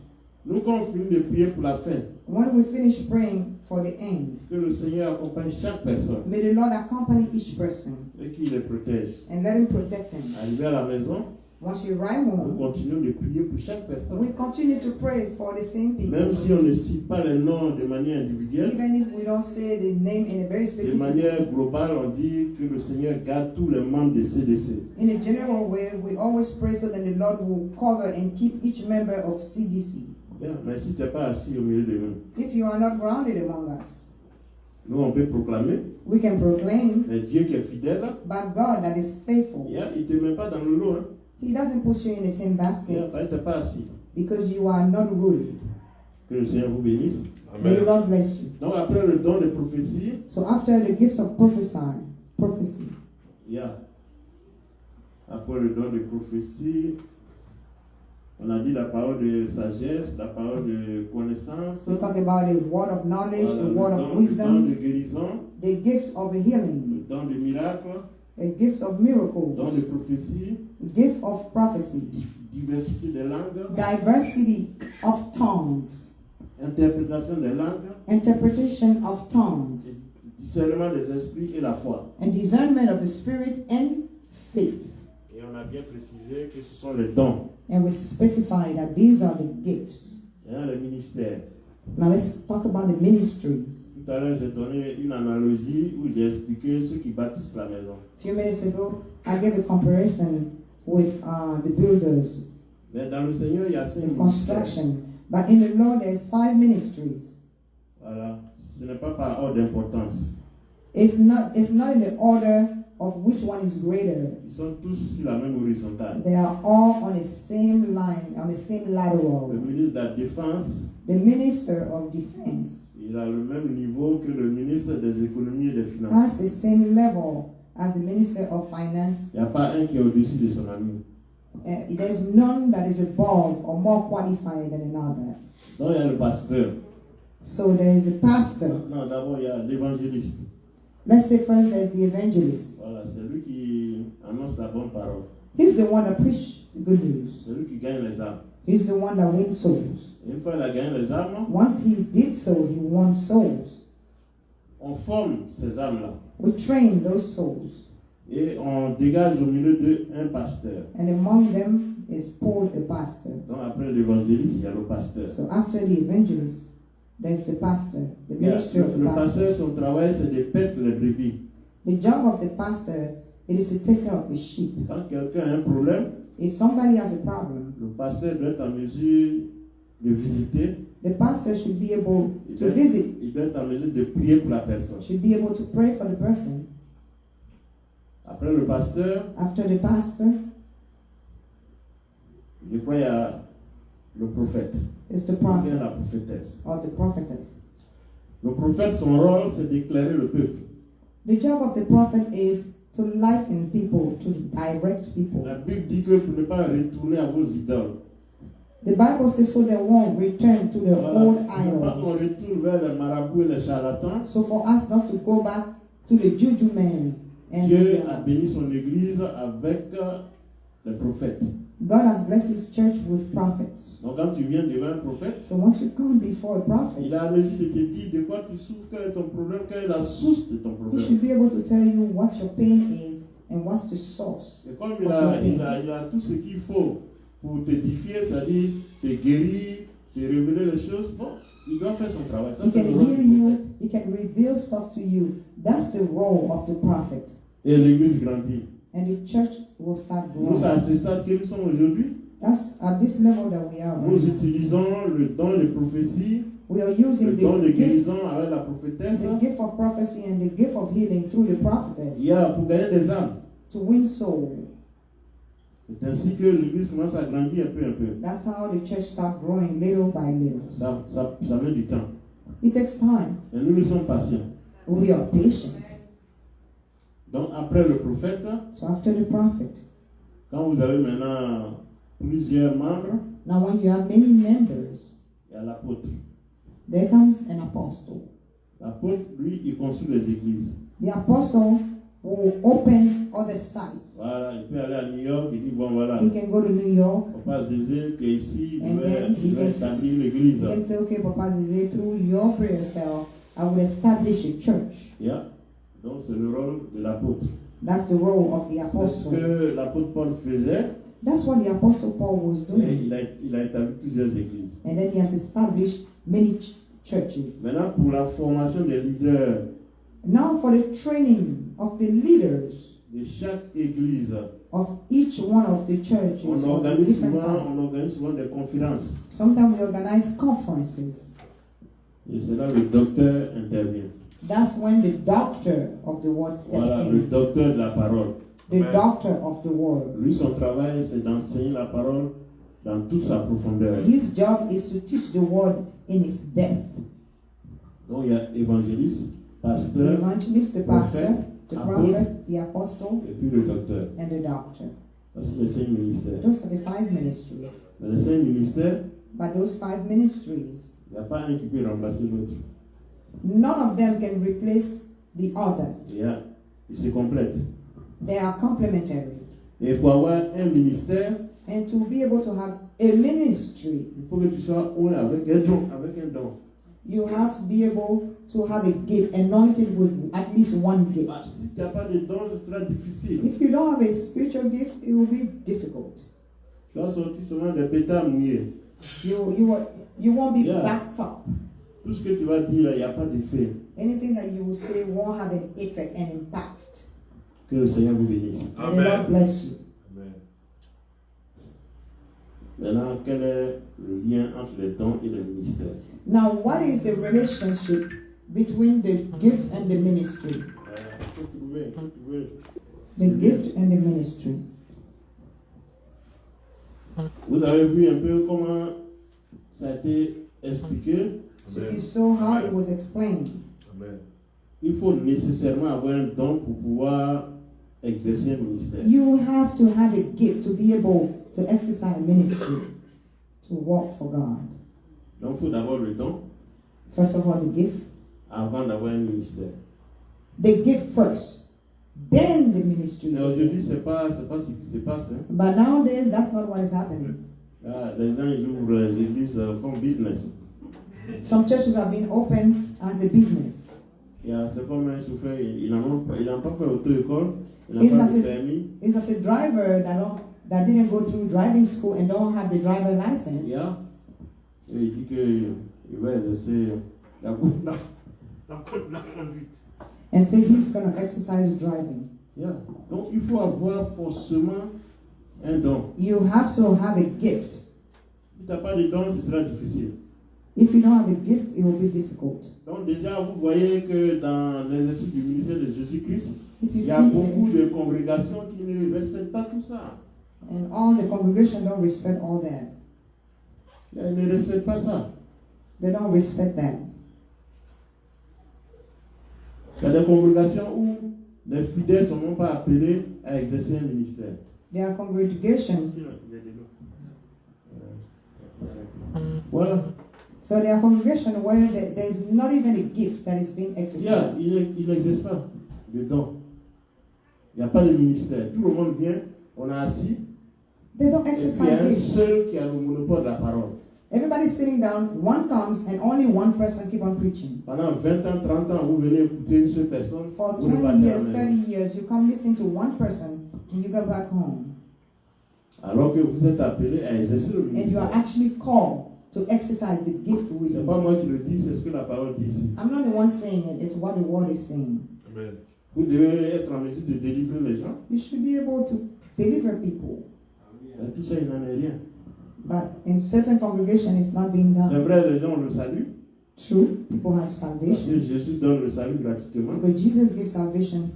Nous, quand on finit de prier pour la fin,
When we finish praying for the end,
que le Seigneur accompagne chaque personne
may the Lord accompany each person
et qu'il les protège.
and let Him protect them.
Arrivé à la maison,
Once you arrive
nous
home,
continuons de prier pour chaque personne.
we continue to pray for the same people.
Même si on ne cite pas les noms de manière individuelle,
Even if we don't say the name in a very
de
specific
manière globale, on dit que le Seigneur garde tous les membres de CDC.
in a general way, we always pray so that the Lord will cover and keep each member of CDC.
Bien, mais si tu n'es pas assis au milieu de nous,
If you are not grounded among us,
nous on peut proclamer,
we can proclaim,
mais Dieu qui est fidèle,
but God that is faithful,
il ne te met pas dans le lot. Hein.
He doesn't put you in the same
Bien,
basket
parce que tu n'es pas assis.
because you are not ruled.
Que le Seigneur vous bénisse.
May the Lord bless you.
Donc après le don de prophétie,
So after the gift of prophecy,
il y a, après le don de prophétie, on a dit la parole de sagesse, la parole de connaissance,
we talk about the word of knowledge,
voilà,
the word
le
of
don
wisdom,
de guérison,
the gift of healing,
le don de miracle,
a gift of
le
miracles,
don de prophétie,
the gift of prophecy,
diversité des langues,
diversity of tongues,
interprétation des langues,
interpretation of tongues,
discernement des esprits et la foi.
and discernment of the spirit and faith.
Et on a bien précisé que ce sont les dons,
And we specify that these are the gifts.
hein, les ministères.
Now let's talk about the ministries.
Tout à l'heure, j'ai donné une analogie où j'ai expliqué ceux qui bâtissent la maison.
A few minutes ago, I gave a comparison with the builders
Mais dans le Seigneur, il y a 5
of
ministères.
construction. But in the Lord, there's 5 ministries.
Voilà. Ce n'est pas par ordre d'importance.
It's not in the order of which one is greater.
Ils sont tous sur la même horizontale.
They are all on the same line, on the same
Le
lateral.
ministre de la Défense,
The minister of defense
il a le même niveau que le ministre des Économies et des Finances.
has the same level as the minister of finance.
Il n'y a pas un qui est au-dessus de son ami.
There's none that is above or more qualified than another.
Donc il y a le pasteur.
So there is a pastor.
Non, d'abord il y a l'évangéliste.
Let's say first there's the evangelist.
Voilà, c'est lui qui annonce la bonne parole.
He's the one that preaches the good news.
C'est lui qui gagne les âmes.
He's the one that wins souls.
Et une fois qu'il a gagné les âmes,
Once he did so, he won souls.
on forme ces âmes-là.
We train those souls.
Et on dégage au milieu d'eux un pasteur.
And among them, is called a pastor.
Donc après l'évangéliste, il y a le pasteur.
So after the evangelist, there's the pastor, the ministry of the
Le
pastor.
pasteur, son travail, c'est de paître les brebis.
The job of the pastor, it is to take care of the sheep.
Quand quelqu'un a un problème,
If somebody has a problem,
le pasteur doit être en mesure de visiter.
the pastor should be able
Il
to
doit,
visit,
il doit être en mesure de prier pour la personne.
should be able to pray for the person.
Après le pasteur,
After the pastor
je crois qu'il y a le prophète.
is the
Ou bien
prophet
la prophétesse.
or the prophetess.
Le prophète, son rôle, c'est d'éclairer le peuple.
The job of the prophet is to lighten people, to direct people.
La Bible dit que pour ne pas retourner à vos idoles,
The Bible says so they won't return to the
voilà,
old
pour ne pas qu'on
idols.
retourne vers les marabouts et les charlatans.
So for us not to go back to the juju men and
Dieu a béni son église avec les prophètes.
God has blessed his church with prophets.
Donc quand tu viens devant un prophète,
So once you come before a
il
prophet,
est en mesure de te dire de quoi tu souffres, quel est ton problème, quelle est la source de ton
he
problème.
should be able to tell you what your pain is and what's the source.
Et comme il a tout ce qu'il faut pour t'édifier, c'est-à-dire te guérir, te révéler les choses, bon, il doit faire son travail. Ça,
He
c'est
can
le rôle
heal
du
you,
prophète.
he can reveal stuff to you. That's the role of the prophet.
Et l'église grandit.
And the church will start
Nous, c'est à
growing.
ce stade que nous sommes aujourd'hui.
That's at this level that we are.
Nous
Right now.
utilisons le don de prophétie,
We are
le
using
don de
the gift,
guérison avec la prophétesse.
the gift of prophecy and the gift of healing through the prophetess
Il y a pour gagner des âmes.
to win souls.
C'est ainsi que l'église commence à grandir un peu, un peu.
That's how the church start growing little by little.
Ça met du temps.
It takes time.
Et nous sommes patients.
We are patient.
Donc après le prophète,
So after the prophet,
quand vous avez maintenant plusieurs membres,
now when you have many members,
il y a l'apôtre.
there comes an apostle.
L'apôtre, lui, il construit les églises.
The apostle will open other sites.
Voilà, il peut aller à New York, il dit, bon voilà,
He can go to New York.
Papa Zézé qui est ici,
And then
il
he
va
can-
établir l'église.
You can say, okay, Papa Zize, through your prayer cell, I will establish a church.
Yeah. Donc c'est le rôle de l'apôtre.
That's the role of the
C'est ce
apostle.
que l'apôtre Paul faisait.
That's what the apostle Paul was
Et
doing.
il a établi plusieurs églises.
And then he has established many churches.
Maintenant, pour la formation des leaders
Now for the training of the leaders
de chaque église,
of each one of the churches
on
on the
organise
different sides.
souvent des conférences.
Sometimes we organize conferences.
Et c'est là que le docteur intervient.
That's when the doctor of the word steps
Voilà, le
in.
docteur de la parole.
The doctor of the word.
Lui, son travail, c'est d'enseigner la parole dans toute sa profondeur.
His job is to teach the word in its depth.
Donc, il y a évangéliste,
The
pasteur,
evangelist, the pastor, the
apôtre,
prophet, the apostle,
et puis le docteur.
and the doctor.
Ça, c'est les 5 ministères.
Those are the 5 ministries.
Dans les 5 ministères,
But those 5 ministries,
il n'y a pas un qui peut remplacer l'autre.
none of them can replace the other.
Ils se complètent.
They are complementary.
Et pour avoir un ministère,
And to be able to have a ministry,
il faut que tu sois un avec un don. Avec un don.
you have to be able to have a gift, anointed with at least one gift.
Bah, si tu n'as pas de don, ce sera difficile.
If you don't have a spiritual gift, it will be difficult.
Tu vas sortir seulement des pétards mouillés.
You won't be
Yeah.
backed up.
Tout ce que tu vas dire, il n'y a pas d'effet.
Anything that you will say won't have an effect and impact.
Que le Seigneur vous bénisse.
And the Lord bless you.
Amen.
Maintenant, quel est le lien entre les dons et le ministère?
Now, what is the relationship between the gift and the ministry?
Il faut trouver.
The gift and the ministry.
Vous avez vu un peu comment ça a été expliqué.
So you saw how it was explained.
Amen.
Il faut nécessairement avoir un don pour pouvoir exercer un ministère.
You have to have a gift to be able to exercise ministry, to work for God.
Donc, il faut d'abord le don
First of all, the gift.
avant d'avoir un ministère.
The gift first, then the ministry.
Mais aujourd'hui, c'est pas ce qui se passe. Hein.
But nowadays, that's not what is happening.
Là, les gens ils ouvrent les églises comme business.
Some churches are being opened as a business.
C'est comme un chauffeur, il n'a pas fait auto-école, il n'a
Is
pas
that
de
it?
permis.
It's as a driver that didn't go through driving school and don't have the driver license.
Yeah. Et il dit qu'il va exercer la conduite.
And say he's going to exercise driving.
Yeah. Donc il faut avoir forcément un don.
You have to have a gift.
Si tu n'as pas de don, ce sera difficile.
If you don't have a gift, it will be difficult.
Donc déjà, vous voyez que dans l'exercice du ministère de Jésus-Christ,
If you
il y a
see
beaucoup
it,
de congrégations qui ne respectent pas tout ça.
and all the congregation don't respect all that.
Ils ne respectent pas ça.
They don't respect that.
Il y a des congrégations où les fidèles ne sont même pas appelés à exercer un ministère.
There are congregations.
Voilà.
So there are congregations where there is not even a gift that is being exercised.
Il n'existe pas de don. Il n'y a pas de ministère. Tout le monde vient, on est assis,
They don't
et puis il y
exercise
a un
gift.
seul qui a le monopole de la parole.
Everybody's sitting down, one comes, and only one person keep on preaching.
Pendant 20 ans, 30 ans, vous venez écouter une seule personne.
For
vous
20
repartez à
years,
la
30
maison.
years, you come listen to one person, and you go back home.
Alors que vous êtes appelé à exercer le
And you are
ministère.
actually called to exercise the gift
Ce
with
n'est
you.
pas moi qui le dis, c'est ce que la parole dit ici.
I'm not the one saying it, it's what the word is saying.
Amen.
Vous devez être en mesure de délivrer les gens.
You should be able to deliver people.
Et tout ça, il n'en est rien.
But in certain congregations, it's not being
C'est
done.
vrai, les gens ont le salut.
True, people have
Parce
salvation.
que Jésus donne le salut gratuitement.
But Jesus gives salvation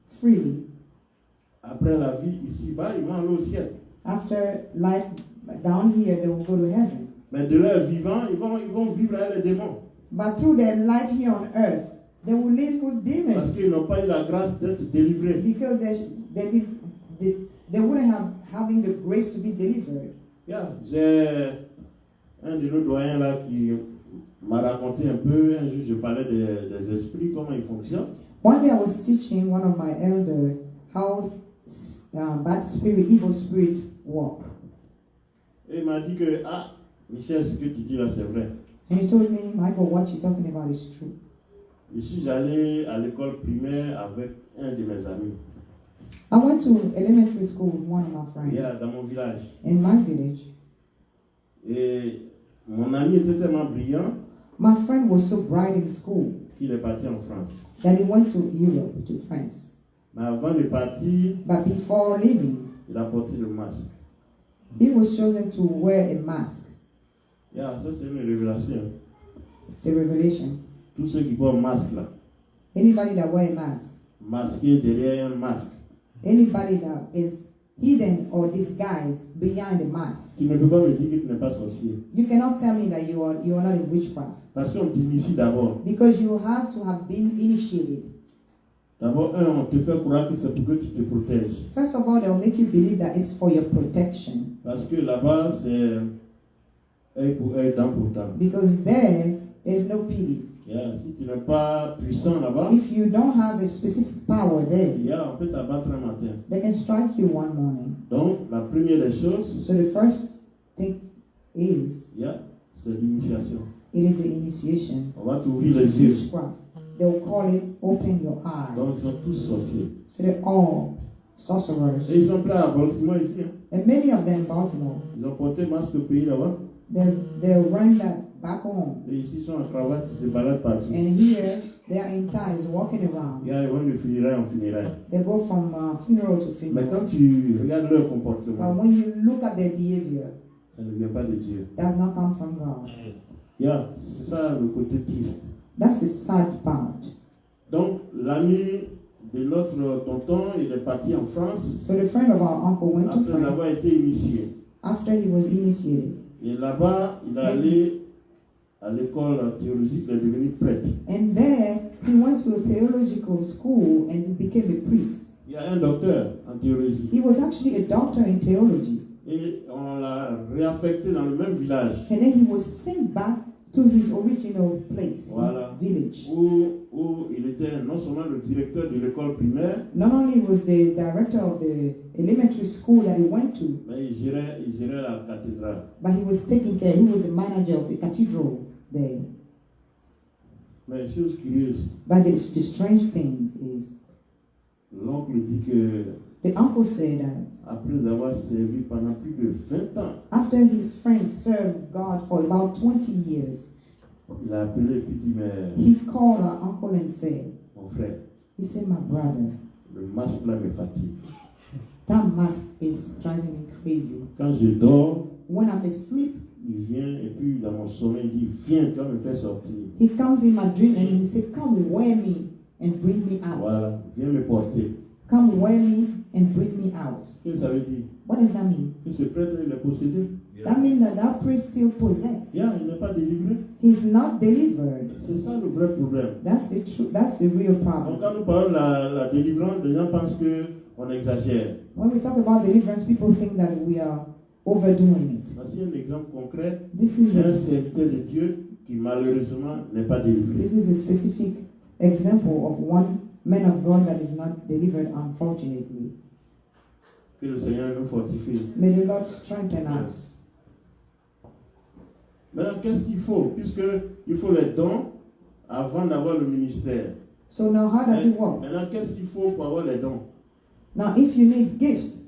freely.
Après la vie ici-bas, ils vont aller au ciel.
After life down here, they will go to heaven.
Mais de leur vivant, ils vont vivre avec les démons.
But through their life here on earth, they will live with
Parce qu'ils
demons
n'ont pas eu la grâce d'être délivrés.
because they wouldn't have having the grace to be delivered.
Yeah, j'ai un de nos doyens là qui m'a raconté un peu. Un jour, je parlais des esprits, comment ils fonctionnent.
One day I was teaching one of my elders how bad spirit, evil spirit work.
Et il m'a dit que, ah, Michel, ce que tu dis là, c'est vrai.
And he told me, Michael, what you're talking about is true.
Je suis allé à l'école primaire avec un de mes amis.
I went to elementary school with one of my friends
Yeah, dans mon village.
in my village.
Et mon ami était tellement brillant
My friend was so bright in school
qu'il est parti en France.
that he went to Europe, to France.
Mais avant de partir,
But before leaving,
il a porté le masque.
he was chosen to wear a mask.
Yeah, ça c'est une révélation.
It's a revelation.
Tous ceux qui portent un masque là,
Anybody that wear a mask,
masqué derrière un masque,
anybody that is hidden or disguised behind a mask,
tu ne peux pas me dire que tu n'es pas sorcier.
you cannot tell me that you are not in witchcraft
Parce qu'on t'initie d'abord.
because you have to have been initiated.
D'abord, on te fait croire que c'est pour que tu te protèges.
First of all, they'll make you believe that it's for your protection
Parce que là-bas, c'est œil pour œil, dent pour dent.
because there's no pity.
Yeah, si tu n'es pas puissant là-bas,
If you don't have a specific power there,
yeah, on peut t'abattre un matin.
they can strike you one morning.
Donc, la première des choses,
So the first thing is,
yeah, c'est l'initiation.
it is the initiation.
On va t'ouvrir les yeux.
Witchcraft. They will call it open your eyes.
Donc, ils sont tous sorciers.
So they're all sorcerers.
Et ils sont pleins à Baltimore ici. Hein.
And many of them in Baltimore,
Ils ont porté masque au pays là-bas.
they'll run that back home.
Et ici, ils sont en cravate, ils se baladent partout.
And here, they are in ties, walking around.
Yeah, ils vont de funérailles en funérailles.
They go from funeral to
Mais
funeral.
quand tu regardes leur
But
comportement,
when you look at their behavior,
ça ne vient pas de Dieu.
does not come from God.
Yeah, c'est ça le côté triste.
That's the sad part.
Donc, l'ami de notre tonton, il est parti en France
So the friend of our uncle went to
après avoir
France
été initié.
after he was initiated.
Et là-bas, il est allé à l'école théologique, il est devenu prêtre.
And there, he went to a theological school and became a priest.
Il y a un docteur en théologie.
He was actually a doctor in theology.
Et on l'a réaffecté dans le même village
And then he was sent back to his original place,
Voilà.
his village.
où il était non seulement le directeur de l'école primaire,
Not only was the director of the elementary school that he went to,
mais il gérait la cathédrale.
but he was taking care, he was the manager of the cathedral there.
Mais chose curieuse,
But the strange thing is,
l'oncle dit que
The uncle said that
après avoir servi pendant plus de 20 ans,
after his friend served God for about 20 years,
il a appelé et puis dit, mais
he called our uncle and said,
mon frère,
he said, my brother,
le masque là me fatigue.
that mask is driving me crazy.
Quand je dors,
When I'm asleep,
il vient et puis dans mon sommeil, il dit, viens, tu vas me faire sortir.
he comes in my dream and he said, come wear me and bring me out.
Voilà, viens me porter.
Come wear me and bring me out.
Qu'est-ce que ça veut dire?
What does that mean?
Que ce prêtre, il est possédé.
That means that that priest still possessed.
Yeah, il n'est pas délivré.
He's not delivered.
C'est ça le vrai problème.
That's the real
Donc
problem.
quand nous parlons de la délivrance, les gens pensent qu'on exagère.
When we talk about deliverance, people think that we are overdoing it.
Voici un exemple concret
This is
d'un
a,
serviteur de Dieu qui malheureusement n'est pas délivré.
this is a specific example of one man of God that is not delivered, unfortunately.
Que le Seigneur nous fortifie.
May the Lord strengthen us.
Maintenant, qu'est-ce qu'il faut? Puisqu'il faut les dons avant d'avoir le ministère.
So now how does it work?
Maintenant, qu'est-ce qu'il faut pour avoir les dons?
Now if you need gifts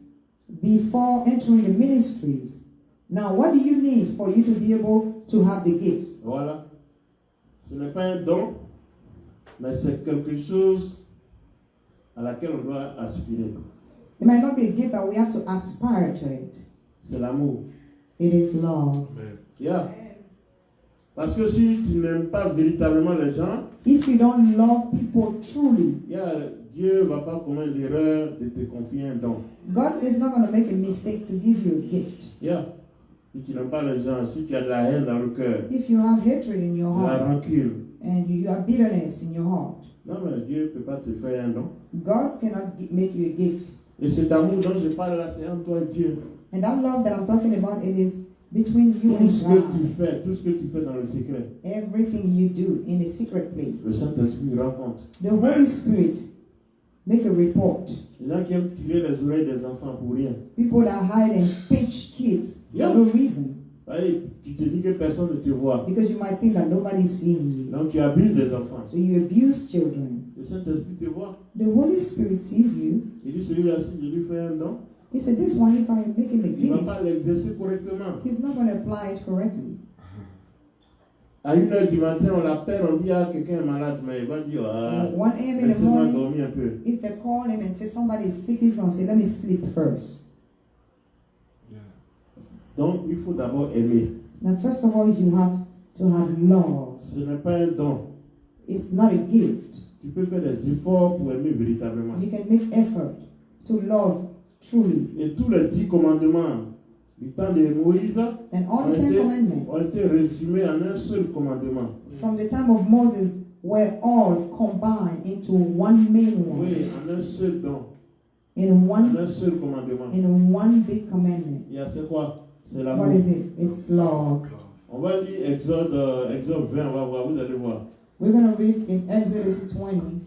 before entering the ministries, now what do you need for you to be able to have the gifts?
Voilà. Ce n'est pas un don, mais c'est quelque chose à laquelle on doit aspirer.
It might not be a gift, but we have to aspire to it.
C'est l'amour.
It is love.
Yeah. Parce que si tu n'aimes pas véritablement les gens,
If you don't love people truly,
Dieu ne va pas commettre l'erreur de te confier un don.
God is not going to make a mistake to give you a gift.
Yeah. Si tu n'aimes pas les gens, si tu as de la haine dans le cœur,
If you have hatred in your
de la
heart
rancune,
and you have bitterness in your heart,
non, mais Dieu ne peut pas te faire un don.
God cannot make you a gift.
Et cet amour dont je parle là, c'est entre toi et Dieu.
And that love that I'm talking about, it is between you
Tout ce
and
que
God.
tu fais, tout ce que tu fais dans le secret,
Everything you do in a secret
le
place.
Saint-Esprit rend compte.
The Holy Spirit make a report.
Les gens qui aiment tirer les oreilles des enfants pour rien.
People that hide and pinch kids
Yeah.
for no reason.
Allez, tu te dis que personne ne te voit.
Because you might think that nobody's seeing you.
Donc tu abuses des enfants.
So you abuse children.
Le Saint-Esprit te voit.
The Holy Spirit sees you.
Il dit celui-là, si je lui fais un don,
He said, this one, if I make him a
il ne va
gift,
pas l'exercer correctement.
he's not going to apply it correctly.
À 1h du matin, on l'appelle, on dit ah, quelqu'un est malade, mais il va dire ah,
1 a.m. in the
laissez-moi
morning,
dormir un peu.
if they call him and say somebody is sick, he's going to say, let me sleep first.
Donc il faut d'abord aimer.
Now, first of all, you have to have love.
Ce n'est pas un don.
It's not a gift.
Tu peux faire des efforts pour aimer véritablement.
You can make effort to love truly.
Et tous les 10 commandements du temps de Moïse
And all
ont
the 10
été
commandments
résumés en un seul commandement.
from the time of Moses were all combined into one main one,
Oui, en un seul don,
in
en un seul commandement.
one big commandment.
Il y a c'est quoi? C'est
What
l'amour.
is it? It's love.
On va lire Exode 20, on va voir, vous allez voir.
We're going to read in Exodus 20.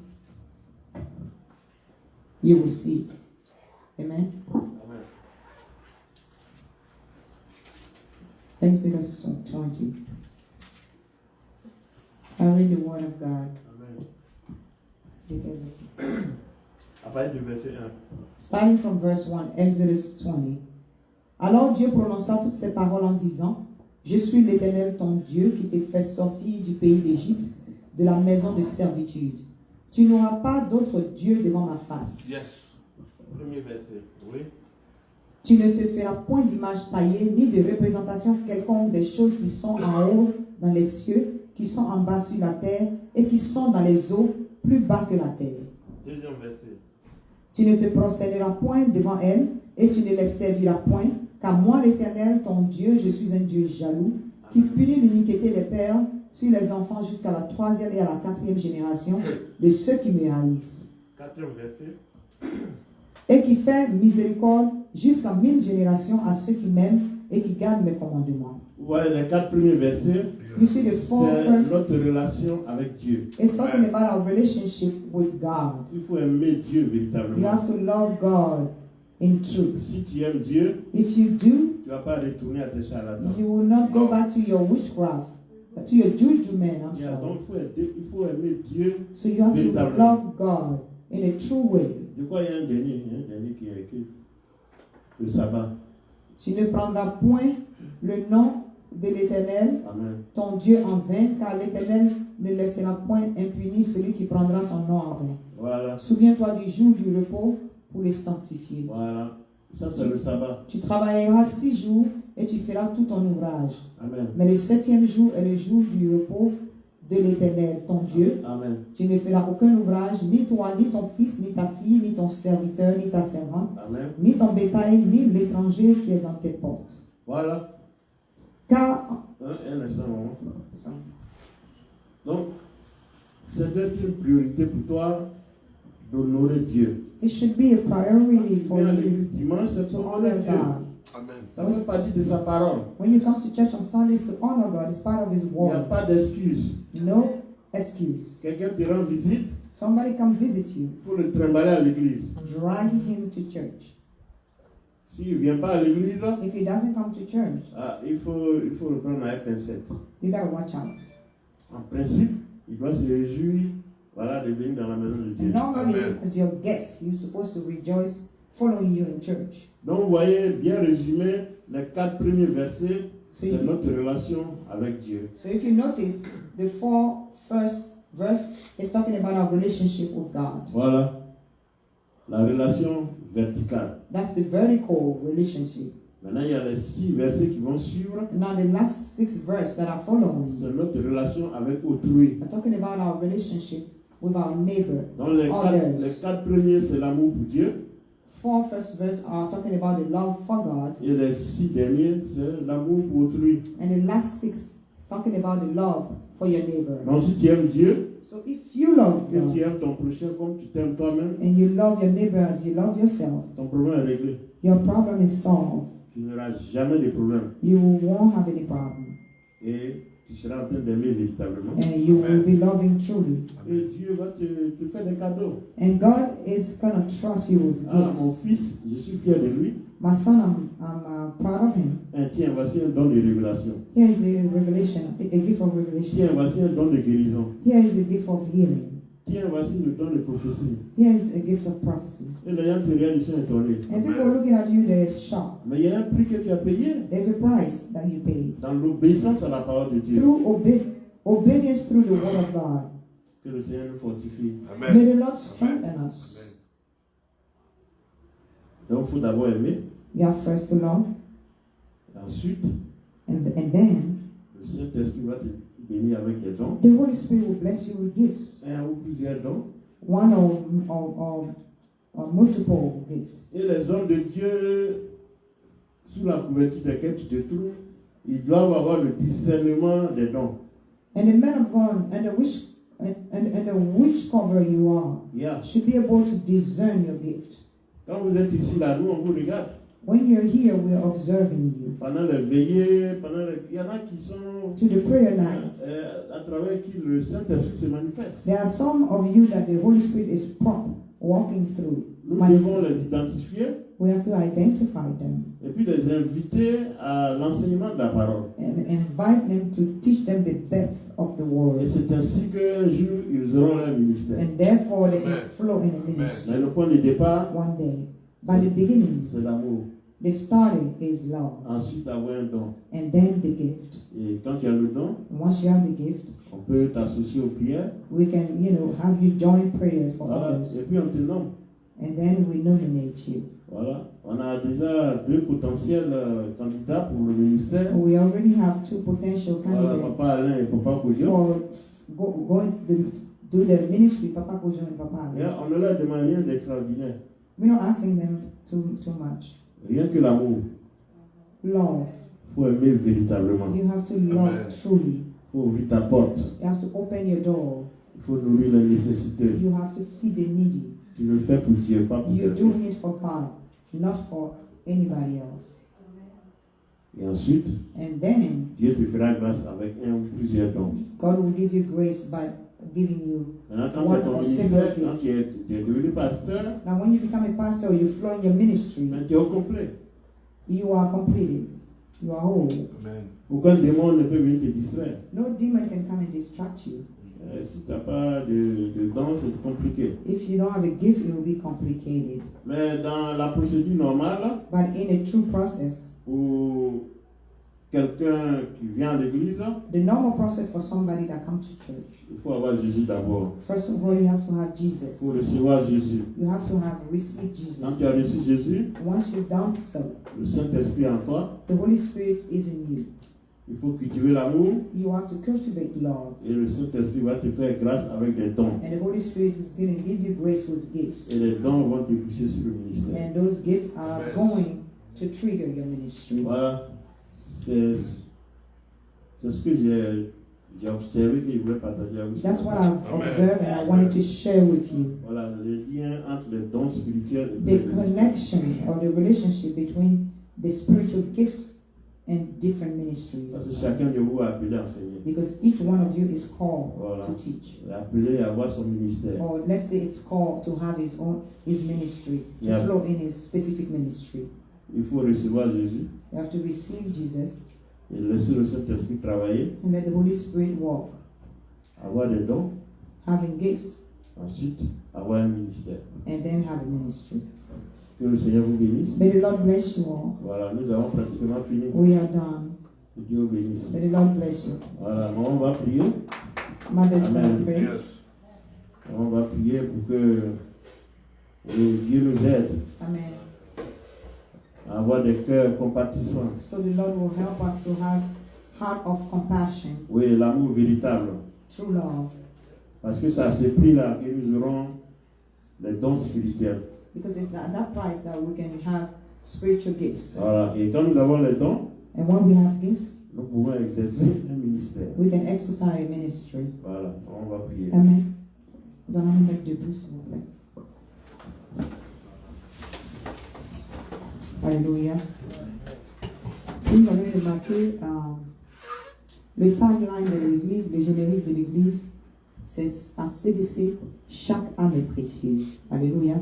You will see. Amen. Exodus 20. I read the word of God.
Amen.
Take everything.
À partir du verset 1.
Starting from verse 1, Exodus 20. Alors Dieu prononça toutes ces paroles en disant, je suis l'Éternel ton Dieu qui t'ai fait sortir du pays d'Égypte, de la maison de servitude. Tu n'auras pas d'autre Dieu devant ma face.
Yes. Premier verset. Oui.
Tu ne te feras point d'image taillée, ni de représentation quelconque des choses qui sont en haut dans les cieux, qui sont en bas sur la terre, et qui sont dans les eaux plus bas que la terre.
Deuxième verset.
Tu ne te prosterneras point devant elles, et tu ne les serviras point, car moi l'Éternel, ton Dieu, je suis un Dieu jaloux, qui punit l'iniquité des pères sur les enfants jusqu'à la 3e et à la 4e génération de ceux qui me haïssent.
Quatrième verset.
Et qui fait miséricorde jusqu'à 1000 générations à ceux qui m'aiment et qui gardent mes commandements.
Vous voyez les 4 premiers versets.
You see the four
C'est
first,
notre relation avec Dieu.
it's talking about our relationship with God.
Il faut aimer Dieu
You
véritablement.
have to love God in truth.
Si tu aimes Dieu,
If you do,
tu ne vas pas retourner à tes charlatans.
you will not go back to your witchcraft, to your juju man,
Donc il faut aimer Dieu
So you have to
véritablement.
love God in a true way.
Je crois qu'il y a un dernier qui a écrit le sabbat.
Tu ne prendras point le nom de l'Éternel,
Amen.
ton Dieu, en vain, car l'Éternel ne laissera point impuni celui qui prendra son nom en vain.
Voilà,
Souviens-toi du jour du repos pour le sanctifier.
voilà. Ça, c'est le sabbat.
Tu travailleras 6 jours et tu feras tout ton ouvrage.
Amen.
Mais le 7e jour est le jour du repos de l'Éternel, ton Dieu.
Amen.
Tu ne feras aucun ouvrage, ni toi, ni ton fils, ni ta fille, ni ton serviteur, ni ta servante,
Amen.
ni ton bétail, ni l'étranger qui est dans tes portes.
Voilà.
Car,
Un instant, maman. Donc, c'est d'être une priorité pour toi d'honorer Dieu.
it should be a priority for
Viens à
you
l'église dimanche, c'est
to
pour
honor
honorer Dieu.
God.
Amen.
Ça ne fait partie de sa parole.
When you come to church on Sundays to honor God, it's part of His
Il n'y a
word.
pas d'excuse.
No excuse.
Quelqu'un te rend visite,
Somebody come visit you,
il faut le trimballer à l'église.
drag him to church.
S'il ne vient pas à l'église,
If he doesn't come to church,
il faut le prendre avec pincette.
you gotta watch out.
En principe, il doit se réjouir de venir dans la maison de Dieu.
Normally,
Amen.
as your guest, you're supposed to rejoice following you in church.
Donc, vous voyez, bien résumé, les 4 premiers versets,
So,
c'est notre relation avec Dieu.
so if you notice, the 4 first verse is talking about our relationship with God.
Voilà. La relation verticale.
That's the vertical relationship.
Maintenant, il y a les 6 versets qui vont suivre.
And now the last 6 verse that are following
C'est notre relation avec autrui.
are talking about our relationship with our neighbor.
Donc, les
Others.
4 premiers, c'est l'amour pour Dieu.
4 first verse are talking about the love for God.
Et les 6 derniers, c'est l'amour pour autrui.
And the last 6 is talking about the love for your neighbor.
Donc, si tu aimes Dieu,
So if you love
que tu
God
aimes ton prochain comme tu t'aimes toi-même,
and you love your neighbor as you love yourself,
ton problème est réglé.
your problem is solved.
Tu n'auras jamais de problème.
You won't have any problem.
Et tu seras en train d'aimer véritablement.
And you will be loving truly.
Et Dieu va te faire des cadeaux.
And God is going to trust you with
Ah, mon
gifts.
fils, je suis fier de lui.
My son, I'm proud of him.
Tiens, voici un don de révélation.
Here is a revelation, a gift of revelation.
Tiens, voici un don de guérison.
Here is a gift of healing.
Tiens, voici le don de prophétie.
Here is a gift of prophecy.
Et les gens te regardent, ils sont étonnés.
And people are looking at you, they're shocked.
Mais il y a un prix que tu as payé
There's a price that you paid.
dans l'obéissance à la parole de Dieu.
Through obedience through the word of God.
Que le Seigneur nous fortifie.
Amen.
May the Lord strengthen us.
Donc, il faut d'abord aimer.
You have first to love,
Ensuite,
and then
le Saint-Esprit va te bénir avec des dons.
the Holy Spirit will bless you with gifts.
Un ou plusieurs dons.
One or multiple gifts.
Et les hommes de Dieu, sous la couverture desquels tu te trouves, ils doivent avoir le discernement des dons.
And the men of God and the which cover you are
Yeah.
should be able to discern your gift.
Quand vous êtes ici, là, nous, on vous regarde.
When you're here, we're observing you.
Pendant les veillées, il y en a qui sont
To the prayer nights,
à travers qui le Saint-Esprit se manifeste.
there are some of you that the Holy Spirit is prompt walking through.
Nous devons les identifier
We have to identify them
et puis les inviter à l'enseignement de la parole.
and invite them to teach them the depth of the
Et
word.
c'est ainsi qu'un jour, ils auront leur ministère.
And therefore they can
Amen.
flow in the ministry
Mais le point de départ,
one day. By the beginning,
c'est l'amour.
the starting is love.
Ensuite, avoir un don.
And then the gift.
Et quand tu as le don,
And once you have the gift,
on peut t'associer aux prières.
we can, have you join prayers for
Voilà.
others.
Et puis on te nomme.
And then we nominate you.
Voilà. On a déjà 2 potentiels candidats pour le ministère.
We already have 2 potential
Voilà,
candidates
Papa Alain et Papa Kojo.
for going to do the ministry, Papa Kojo and Papa
Et
Ali.
on ne leur demande rien d'extraordinaire.
We're not asking them too much.
Rien que l'amour.
Love.
Il faut aimer véritablement.
You have to love
Amen.
truly.
Il faut ouvrir ta porte.
You have to open your door.
Il faut nourrir les nécessités.
You have to feed the needy.
Tu le fais pour Dieu, pas pour
You're
quelqu'un.
doing it for God, not for anybody else.
Et ensuite,
And then
Dieu te fera grâce avec un ou plusieurs dons.
God will give you grace by giving you.
Maintenant, quand tu as ton
One or
ministère,
several
quand tu es devenu pasteur,
Now, when you become a pastor, you flow in your ministry.
tu es au complet.
You are completed. You are whole.
Amen.
Aucun démon ne peut venir te distraire.
No demon can come and distract you.
Si tu n'as pas de don, c'est compliqué.
If you don't have a gift, it will be complicated.
Mais dans la procédure normale,
But in a true process,
pour quelqu'un qui vient à l'église,
the normal process for somebody that comes to church,
il faut avoir Jésus d'abord.
first of all, you have to have
Il
Jesus.
faut recevoir Jésus.
You have to have received
Quand
Jesus.
tu as reçu Jésus,
Once you've done so,
le Saint-Esprit en toi,
the Holy Spirit is in you.
il faut cultiver l'amour
You have to cultivate love.
et le Saint-Esprit va te faire grâce avec des dons.
And the Holy Spirit is going to give you grace with gifts.
Et les dons vont te pousser sur le ministère.
And those gifts are going to trigger your ministry.
Voilà, c'est ce que j'ai observé que je voulais partager avec vous.
That's what I've observed and I wanted to share with you.
Voilà, le lien entre les dons spirituels et
The
le
connection or the relationship between the spiritual gifts and different ministries.
Parce que chacun de vous est appelé à enseigner.
Because each one of you is called
Voilà.
to teach.
Il est appelé à avoir son ministère.
Or let's say it's called to have his ministry, to
Yeah.
flow in his specific ministry.
Il faut recevoir Jésus
You have to receive Jesus
et laisser le Saint-Esprit travailler,
and let the Holy Spirit walk,
avoir des dons,
having gifts,
ensuite avoir un ministère.
and then have a ministry.
Que le Seigneur vous bénisse.
May the Lord bless you all.
Voilà, nous avons pratiquement fini.
We are done.
Que Dieu vous bénisse.
May the Lord bless you.
Voilà, on va prier.
Mothers
Amen.
can pray.
Yes.
On va prier pour que Dieu nous aide
Amen.
à avoir des cœurs compatissants.
So the Lord will help us to have heart of compassion,
Oui, l'amour véritable.
true love.
Parce que c'est à ce prix-là que nous aurons les dons spirituels.
Because it's at that price that we can have spiritual gifts.
Voilà, et quand nous avons les dons,
And when we have gifts,
nous pouvons exercer un ministère.
we can exercise a ministry.
Voilà, on va prier.
Amen. Nous allons nous mettre debout, s'il vous plaît. Alléluia. Vous avez remarqué le tagline de l'église, le générique de l'église, c'est à CDC, chaque âme est précieuse. Alléluia.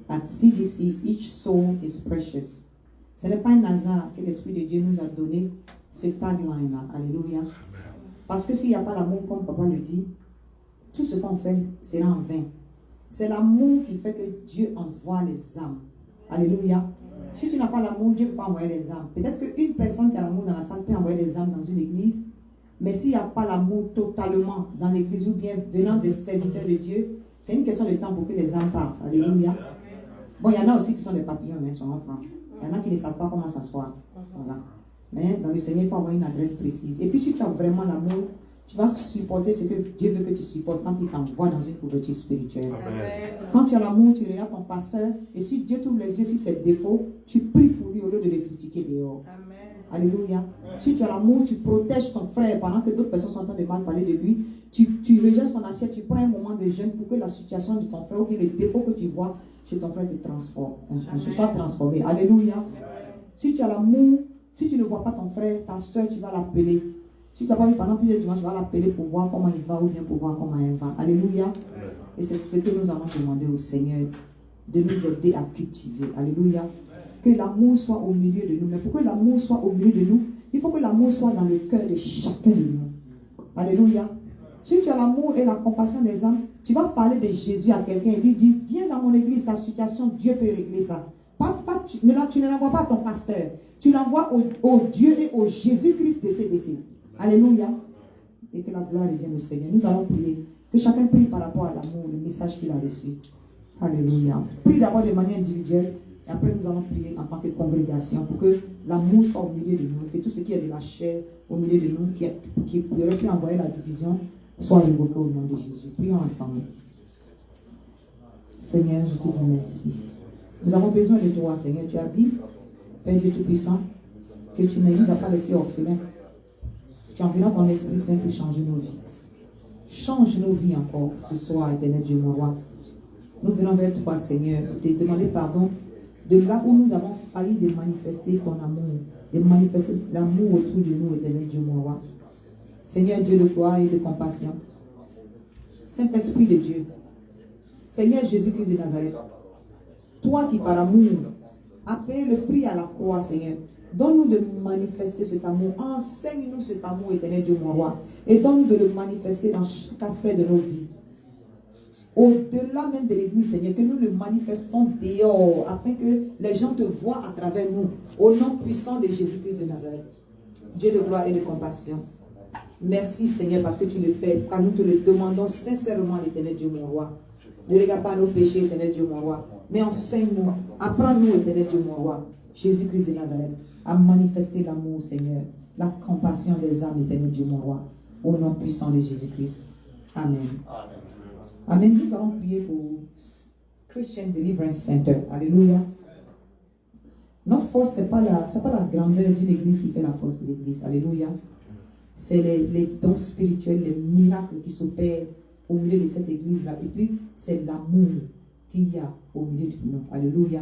At CDC, each soul is precious. Ce n'est pas un hasard que l'Esprit de Dieu nous a donné ce tagline-là. Alléluia. Parce que s'il n'y a pas l'amour, comme papa le dit, tout ce qu'on fait sera en vain. C'est l'amour qui fait que Dieu envoie les âmes. Alléluia. Si tu n'as pas l'amour, Dieu ne peut pas envoyer les âmes. Peut-être qu'une personne qui a l'amour dans la salle peut envoyer des âmes dans une église, mais s'il n'y a pas l'amour totalement dans l'église ou bien venant des serviteurs de Dieu, c'est une question de temps pour que les âmes partent. Alléluia. Bon, il y en a aussi qui sont des papillons, mais ils sont enfants. Il y en a qui ne savent pas comment s'asseoir. Voilà. Mais dans le Seigneur, il faut avoir une adresse précise. Et puis si tu as vraiment l'amour, tu vas supporter ce que Dieu veut que tu supportes quand il t'envoie dans une couverture spirituelle.
Amen.
Quand tu as l'amour, tu regardes ton pasteur et si Dieu t'ouvre les yeux sur ses défauts, tu pries pour lui au lieu de le critiquer dehors.
Amen.
Alléluia. Si tu as l'amour, tu protèges ton frère pendant que d'autres personnes sont en train de mal parler de lui. Tu rejettes son assiette, tu prends un moment de jeûne pour que la situation de ton frère ou bien les défauts que tu vois chez ton frère te transforme. On se soit transformé. Alléluia. Si tu as l'amour, si tu ne vois pas ton frère, ta soeur, tu vas l'appeler. Si tu n'as pas vu pendant plusieurs dimanches, tu vas l'appeler pour voir comment il va ou bien pour voir comment elle va. Alléluia. Et c'est ce que nous allons demander au Seigneur de nous aider à cultiver. Alléluia. Que l'amour soit au milieu de nous. Mais pour que l'amour soit au milieu de nous, il faut que l'amour soit dans le cœur de chacun de nous. Alléluia. Si tu as l'amour et la compassion des âmes, tu vas parler de Jésus à quelqu'un et lui dire, viens dans mon église, ta situation, Dieu peut régler ça. Tu ne l'envoies pas à ton pasteur. Tu l'envoies au Dieu et au Jésus-Christ de CDC. Alléluia. Et que la gloire revienne au Seigneur. Nous allons prier. Que chacun prie par rapport à l'amour, le message qu'il a reçu. Alléluia. Prie d'abord de manière individuelle. Et après, nous allons prier en tant que congrégation pour que l'amour soit au milieu de nous. Que tout ce qui est de la chair au milieu de nous, qui aurait pu envoyer la division, soit révoqué au nom de Jésus. Prions ensemble. Seigneur, je te dis merci. Nous avons besoin de toi, Seigneur. Tu as dit, Père Dieu Tout-Puissant, que tu ne nous as pas laissé orphelins. Tu enverras ton Esprit Saint pour changer nos vies. Change nos vies encore ce soir, éternel Dieu, mon roi. Nous venons vers toi, Seigneur, pour te demander pardon de là où nous avons failli de manifester ton amour, de manifester l'amour autour de nous, éternel Dieu, mon roi. Seigneur Dieu de gloire et de compassion, Saint-Esprit de Dieu, Seigneur Jésus-Christ de Nazareth, toi qui par amour as payé le prix à la croix, Seigneur, Donne-nous de manifester cet amour. Enseigne-nous cet amour, éternel Dieu, mon roi. Et donne-nous de le manifester dans chaque aspect de nos vies. Au-delà même de l'église, Seigneur, que nous le manifestons dehors, afin que les gens te voient à travers nous, au nom puissant de Jésus-Christ de Nazareth. Dieu de gloire et de compassion. Merci, Seigneur, parce que tu le fais, car nous te le demandons sincèrement, l'éternel Dieu, mon roi. Ne regarde pas nos péchés, éternel Dieu, mon roi, mais enseigne-nous, apprends-nous, éternel Dieu, mon roi, Jésus-Christ de Nazareth, à manifester l'amour, Seigneur, la compassion des âmes, éternel Dieu, mon roi, au nom puissant de Jésus-Christ. Amen. Amen. Nous allons prier pour Christian Deliverance Center. Alléluia. Notre force, ce n'est pas la grandeur d'une église qui fait la force de l'église. Alléluia. C'est les dons spirituels, les miracles qui s'opèrent au milieu de cette église-là. Et puis, c'est l'amour qu'il y a au milieu de nous. Alléluia.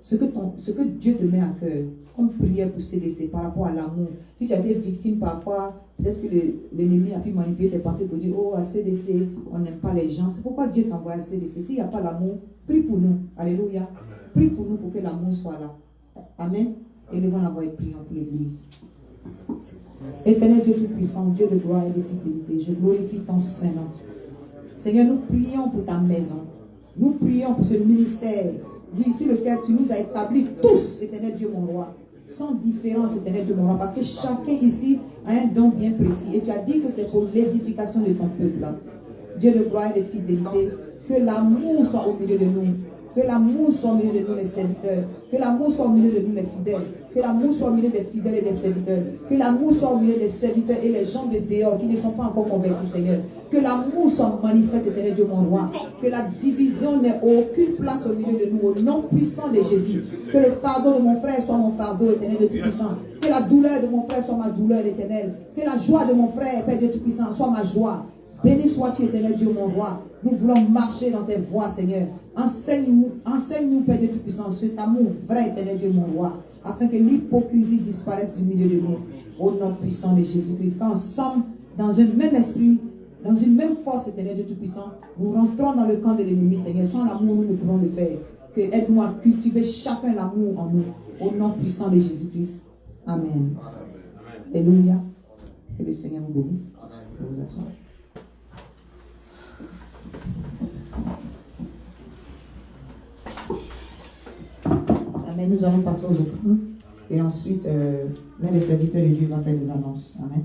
Ce que Dieu te met à cœur, comme prière pour CDC par rapport à l'amour. Si tu as été victime parfois, peut-être que l'ennemi a pu manipuler tes pensées pour dire, oh, à CDC, on n'aime pas les gens. C'est pourquoi Dieu t'envoie à CDC. S'il n'y a pas l'amour, prie pour nous. Alléluia. Prie pour nous pour que l'amour soit là. Amen. Élevons la voix et prions pour l'église. Éternel Dieu Tout-Puissant, Dieu de gloire et de fidélité, je glorifie ton Saint-Nom. Seigneur, nous prions pour ta maison. Nous prions pour ce ministère sur lequel tu nous as établis tous, éternel Dieu mon roi, sans différence, éternel Dieu mon roi, parce que chacun ici a un don bien précis. Et tu as dit que c'est pour l'édification de ton peuple. Dieu de gloire et de fidélité, que l'amour soit au milieu de nous. Que l'amour soit au milieu de nous les serviteurs. Que l'amour soit au milieu de nous les fidèles. Que l'amour soit au milieu des fidèles et des serviteurs. Que l'amour soit au milieu des serviteurs et les gens de dehors qui ne sont pas encore convertis, Seigneur. Que l'amour soit manifeste, éternel Dieu mon roi. Que la division n'ait aucune place au milieu de nous, au nom puissant de Jésus. Que le fardeau de mon frère soit mon fardeau, éternel Dieu Tout-Puissant. Que la douleur de mon frère soit ma douleur, éternel. Que la joie de mon frère, Père Dieu Tout-Puissant, soit ma joie. Béni sois-tu, éternel Dieu mon roi. Nous voulons marcher dans tes voies, Seigneur. Enseigne-nous, Père Dieu Tout-Puissant, cet amour vrai, éternel Dieu mon roi, afin que l'hypocrisie disparaisse du milieu de nous. Au nom puissant de Jésus-Christ. Ensemble, dans un même esprit, dans une même force, éternel Dieu Tout-Puissant, nous rentrons dans le camp de l'ennemi, Seigneur. Sans l'amour, nous ne pouvons le faire. Que aide-nous à cultiver chacun l'amour en nous. Au nom puissant de Jésus-Christ. Amen. Alléluia. Que le Seigneur vous bénisse. Vous asseoir. Amen. Nous allons passer aux offrandes. Et ensuite, l'un des serviteurs de Dieu va faire des annonces. Amen.